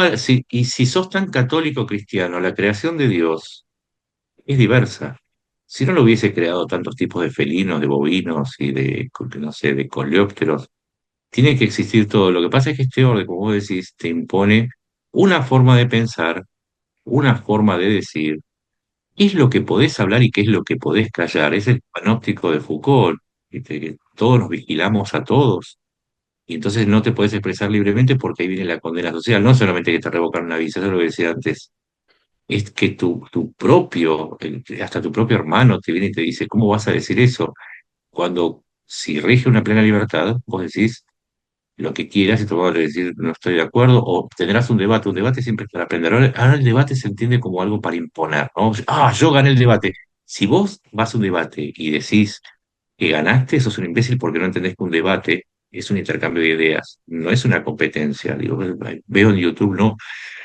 y si sos tan católico cristiano, la creación de Dios es diversa. Si no lo hubiese creado tantos tipos de felinos, de bovinos y no sé, de coleópteros, tiene que existir todo. Lo que pasa es que este orden, como vos decís, te impone una forma de pensar, una forma de decir, qué es lo que podés hablar y qué es lo que podés callar. Es el panóptico de Foucault, ¿viste? Que todos nos vigilamos a todos. Y entonces no te puedes expresar libremente porque ahí viene la condena social. No solamente que te revocan una visa, eso es lo que decía antes. Es que hasta tu propio hermano te viene y te dice, ¿cómo vas a decir eso? Cuando, si rige una plena libertad, vos decís lo que quieras y tú vas a decir, no estoy de acuerdo, o tendrás un debate. Un debate siempre es para aprender. Ahora el debate se entiende como algo para imponer, ¿no? Ah, yo gané el debate. Si vos vas a un debate y decís que ganaste, sos un imbécil porque no entendés que un debate es un intercambio de ideas, no es una competencia. Digo, veo en YouTube, ¿no?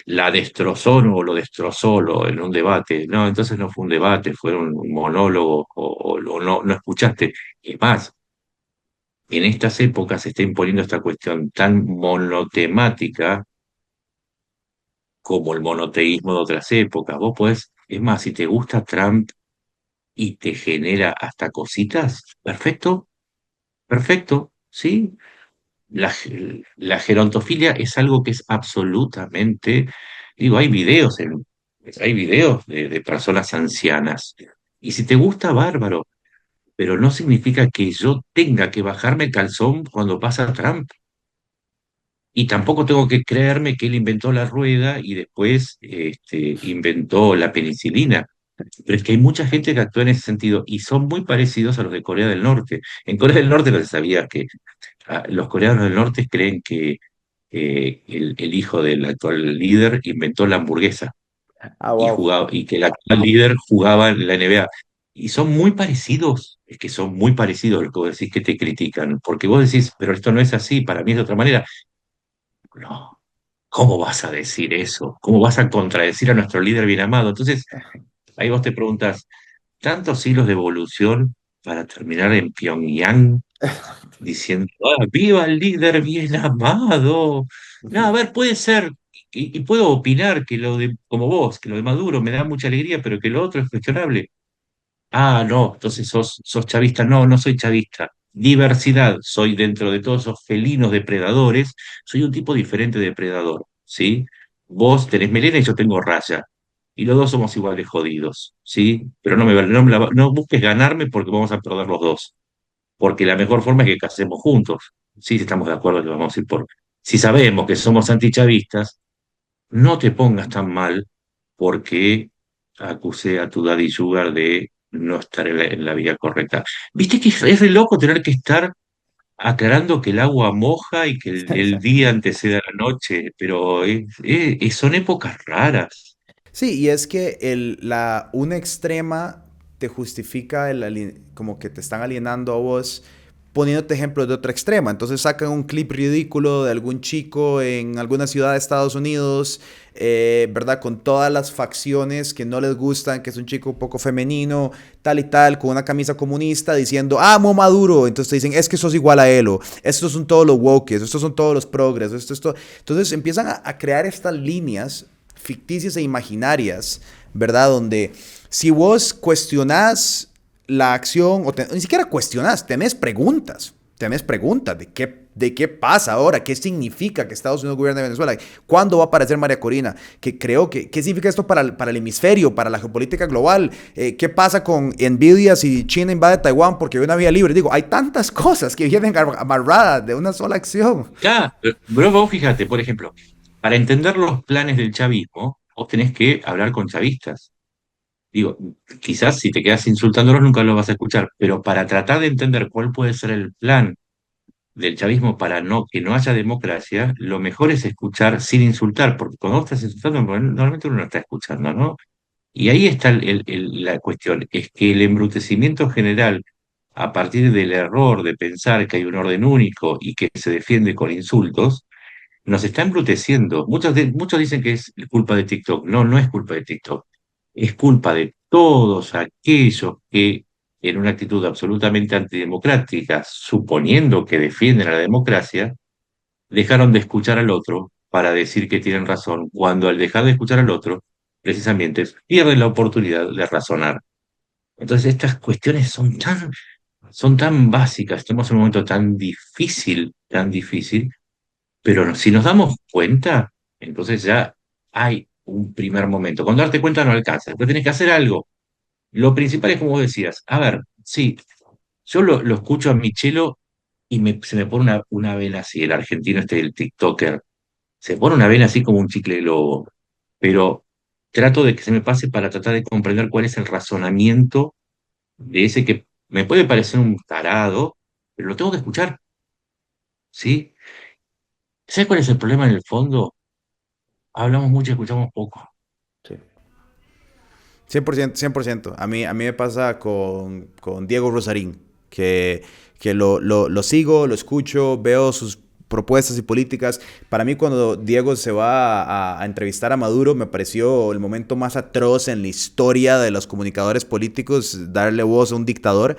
La destrozó no, o lo destrozó en un debate. No, entonces no fue un debate, fue un monólogo o no escuchaste. Es más, en estas épocas se está imponiendo esta cuestión tan monotemática como el monoteísmo de otras épocas. Vos podés, es más, si te gusta Trump y te genera hasta cositas, perfecto, perfecto, ¿sí? La gerontofilia es algo que es absolutamente, digo, hay videos de personas ancianas. Y si te gusta, bárbaro, pero no significa que yo tenga que bajarme el calzón cuando pasa Trump. Y tampoco tengo que creerme que él inventó la rueda y después inventó la penicilina. Pero es que hay mucha gente que actúa en ese sentido y son muy parecidos a los de Corea del Norte. En Corea del Norte no se sabía que los coreanos del norte creen que el hijo del actual líder inventó la hamburguesa Ah, y wow. jugaba, y que el actual líder jugaba en la NBA. Y son muy parecidos, es que son muy parecidos los que vos decís que te critican, porque vos decís, pero esto no es así, para mí es de otra manera. No, ¿cómo vas a decir eso? ¿Cómo vas a contradecir a nuestro líder bien amado? Entonces, ahí vos te preguntas, ¿tantos siglos de evolución para terminar en Pyongyang diciendo, viva el líder bien amado? No, a Ujú. ver, puede ser, y puedo opinar que lo de, como vos, que lo de Maduro me da mucha alegría, pero que lo otro es cuestionable. Ah, no, entonces sos chavista. No, no soy chavista. Diversidad, soy dentro de todos esos felinos depredadores, soy un tipo diferente de depredador, ¿sí? Vos tenés melena y yo tengo raya. Y los dos somos igual de jodidos, ¿sí? Pero no busques ganarme porque vamos a perder los dos. Porque la mejor forma es que casemos juntos. Sí, si estamos de acuerdo que vamos a ir por. Si sabemos que somos antichavistas, no te pongas tan mal porque acusé a tu daddy sugar de no estar en la vía correcta. Viste que es re loco tener que estar aclarando que el agua moja y que el día antecede a la noche, pero son épocas raras. Sí, y es que una extrema te justifica como que te están alienando a vos poniéndote ejemplos de otra extrema. Entonces sacan un clip ridículo de algún chico en alguna ciudad de Estados Unidos, ¿verdad? Con todas las facciones que no les gustan, que es un chico un poco femenino, tal y tal, con una camisa comunista diciendo, amo Maduro. Entonces te dicen, es que sos igual a él, o estos son todos los woke, estos son todos los progres, esto es todo. Entonces empiezan a crear estas líneas ficticias e imaginarias, ¿verdad? Donde si vos cuestionás la acción, ni siquiera cuestionás, tenés preguntas de qué pasa ahora, qué significa que Estados Unidos gobierne Venezuela, cuándo va a aparecer María Corina, qué significa esto para el hemisferio, para la geopolítica global, qué pasa con Nvidia si China invade Taiwán porque hay una vía libre. Digo, hay tantas cosas que vienen amarradas de una sola acción. Ya, pero vos fíjate, por ejemplo, para entender los planes del chavismo, vos tenés que hablar con chavistas. Digo, quizás si te quedas insultándolos nunca los vas a escuchar, pero para tratar de entender cuál puede ser el plan del chavismo para que no haya democracia, lo mejor es escuchar sin insultar, porque cuando vos estás insultando, bueno, normalmente uno no está escuchando, ¿no? Y ahí está la cuestión, es que el embrutecimiento general, a partir del error de pensar que hay un orden único y que se defiende con insultos, nos está embruteciendo. Muchos dicen que es culpa de TikTok. No, no es culpa de TikTok. Es culpa de todos aquellos que, en una actitud absolutamente antidemocrática, suponiendo que defienden a la democracia, dejaron de escuchar al otro para decir que tienen razón, cuando al dejar de escuchar al otro, precisamente pierden la oportunidad de razonar. Entonces, estas cuestiones son tan básicas, estamos en un momento tan difícil, pero si nos damos cuenta, entonces ya hay un primer momento. Con darte cuenta no alcanza, después tenés que hacer algo. Lo principal es como vos decías, a ver, sí, yo lo escucho a Michelo y se me pone una vena así, el argentino el TikToker, se pone una vena así como un chicle globo, pero trato de que se me pase para tratar de comprender cuál es el razonamiento de ese que me puede parecer un tarado, pero lo tengo que escuchar, ¿sí? ¿Sabes cuál es el problema en el fondo? Hablamos mucho y escuchamos poco. Sí. 100%, 100%. A mí me pasa con Diego Rosarín, que lo sigo, lo escucho, veo sus propuestas y políticas. Para mí, cuando Diego se va a entrevistar a Maduro, me pareció el momento más atroz en la historia de los comunicadores políticos, darle voz a un dictador.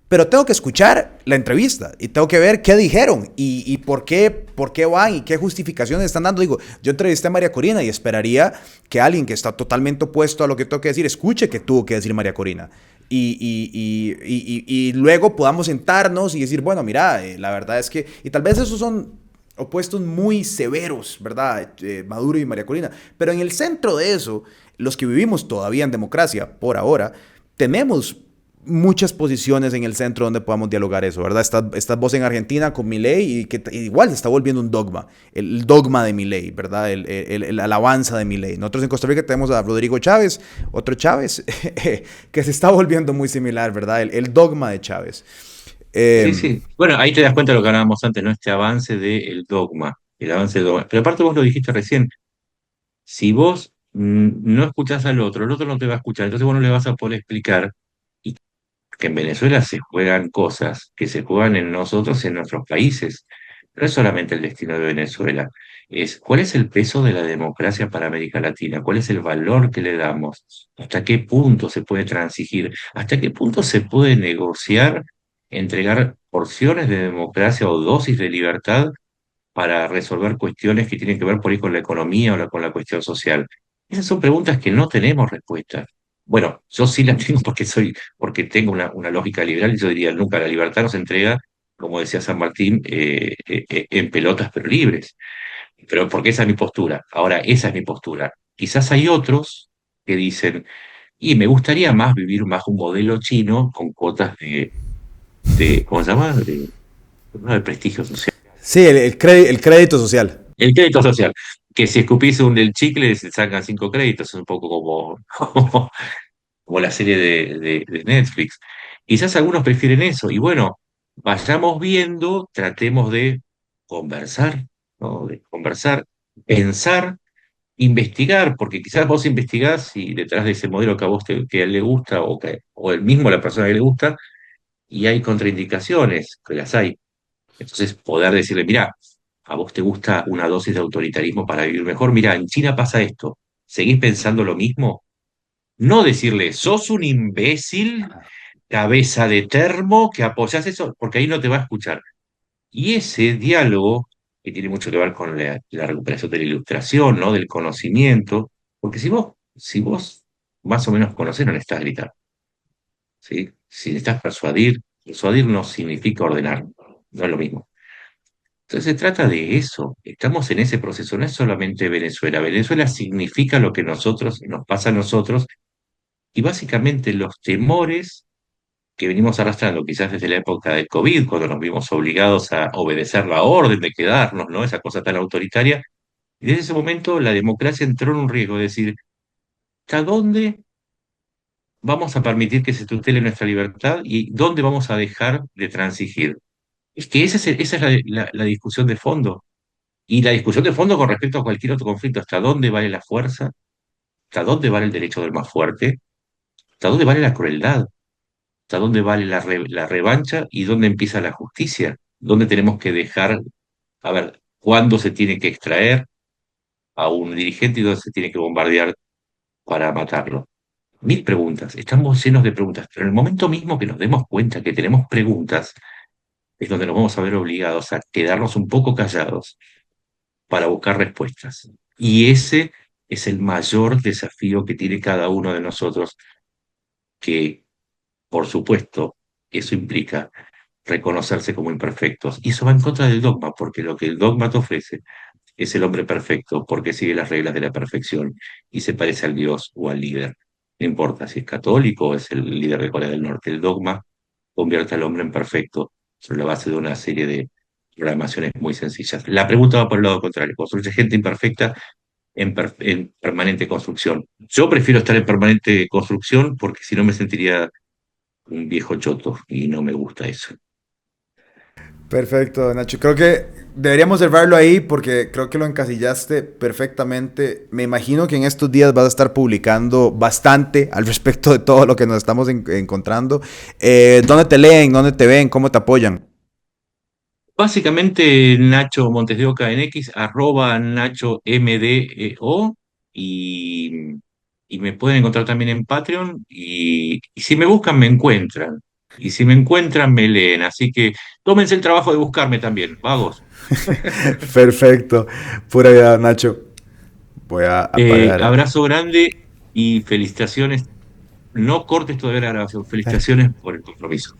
Pero tengo que escuchar la entrevista y tengo que ver qué dijeron y por qué van y qué justificaciones están dando. Digo, yo entrevisté a María Corina y esperaría que alguien que está totalmente opuesto a lo que tengo que decir escuche qué tuvo que decir María Corina. Y luego podamos sentarnos y decir, bueno, mira, la verdad es que... Y tal vez esos son opuestos muy severos, ¿verdad? Maduro y María Corina. Pero en el centro de eso, los que vivimos todavía en democracia, por ahora, tenemos muchas posiciones en el centro donde podamos dialogar eso, ¿verdad? Estás vos en Argentina con Milei y que igual se está volviendo un dogma, el dogma de Milei, ¿verdad? El alabanza de Milei. Nosotros en Costa Rica tenemos a Rodrigo Chávez, otro Chávez, que se está volviendo muy similar, ¿verdad? El dogma de Chávez. Sí, Eh, sí. Bueno, ahí te das cuenta de lo que hablábamos antes, ¿no? Este avance del dogma, el avance del dogma. Pero aparte vos lo dijiste recién, si vos no escuchás al otro, el otro no te va a escuchar, entonces vos no le vas a poder explicar y que en Venezuela se juegan cosas que se juegan en nosotros, en nuestros países. No es solamente el destino de Venezuela, es cuál es el peso de la democracia para América Latina, cuál es el valor que le damos, hasta qué punto se puede transigir, hasta qué punto se puede negociar, entregar porciones de democracia o dosis de libertad para resolver cuestiones que tienen que ver por ahí con la economía o con la cuestión social. Esas son preguntas que no tenemos respuesta. Bueno, yo sí las tengo porque tengo una lógica liberal y yo diría, nunca la libertad nos entrega, como decía San Martín, en pelotas pero libres. Pero porque esa es mi postura. Ahora, esa es mi postura. Quizás hay otros que dicen, y me gustaría más vivir más un modelo chino con cuotas ¿cómo se llama? No, de prestigio social. sí, el crédito social. El crédito social, que si escupís del chicle se sacan 5 créditos, es un poco como la serie de Netflix. Quizás algunos prefieren eso, y bueno, vayamos viendo, tratemos de conversar, ¿no? De conversar, pensar, investigar, porque quizás vos investigás y detrás de ese modelo que a vos que a él le gusta, o el mismo a la persona que le gusta, y hay contraindicaciones, que las hay. Entonces, poder decirle, mira, a vos te gusta una dosis de autoritarismo para vivir mejor, mira, en China pasa esto, ¿seguís pensando lo mismo? No decirle, sos un imbécil, cabeza de termo, que apoyás eso, porque ahí no te va a escuchar. Y ese diálogo, que tiene mucho que ver con la recuperación de la ilustración, ¿no? Del conocimiento, porque si vos más o menos conocés, no necesitas gritar, ¿sí? Si necesitas persuadir no significa ordenar, no es lo mismo. Entonces se trata de eso, estamos en ese proceso, no es solamente Venezuela. Venezuela significa lo que nos pasa a nosotros y básicamente los temores que venimos arrastrando quizás desde la época del COVID, cuando nos vimos obligados a obedecer la orden de quedarnos, ¿no? Esa cosa tan autoritaria. Y desde ese momento la democracia entró en un riesgo, de decir, ¿hasta dónde vamos a permitir que se tutele nuestra libertad y dónde vamos a dejar de transigir? Es que esa es la discusión de fondo. Y la discusión de fondo con respecto a cualquier otro conflicto, ¿hasta dónde vale la fuerza? ¿Hasta dónde vale el derecho del más fuerte? ¿Hasta dónde vale la crueldad? ¿Hasta dónde vale la revancha? ¿Y dónde empieza la justicia? ¿Dónde tenemos que dejar, a ver, cuándo se tiene que extraer a un dirigente y dónde se tiene que bombardear para matarlo? Mil preguntas, estamos llenos de preguntas, pero en el momento mismo que nos demos cuenta que tenemos preguntas, es donde nos vamos a ver obligados a quedarnos un poco callados para buscar respuestas. Y ese es el mayor desafío que tiene cada uno de nosotros, que, por supuesto, eso implica reconocerse como imperfectos. Y eso va en contra del dogma, porque lo que el dogma te ofrece es el hombre perfecto, porque sigue las reglas de la perfección y se parece al Dios o al líder. No importa si es católico o es el líder de Corea del Norte, el dogma convierte al hombre en perfecto sobre la base de una serie de programaciones muy sencillas. La pregunta va por el lado contrario, construye gente imperfecta en permanente construcción. Yo prefiero estar en permanente construcción porque si no me sentiría un viejo choto y no me gusta eso. Perfecto, Nacho. Creo que deberíamos cerrarlo ahí porque creo que lo encasillaste perfectamente. Me imagino que en estos días vas a estar publicando bastante al respecto de todo lo que nos estamos encontrando. ¿Dónde te leen? ¿Dónde te ven? ¿Cómo te apoyan? Básicamente Nacho Montes de Oca en X, @Nacho MDO y, y me pueden encontrar también en Patreon y si me buscan me encuentran. Y si me encuentran me leen. Así que tómense el trabajo de buscarme también, vagos. Perfecto. Pura vida, Nacho. Voy a apagar. Abrazo grande y felicitaciones. No cortes todavía la grabación. Felicitaciones por el compromiso.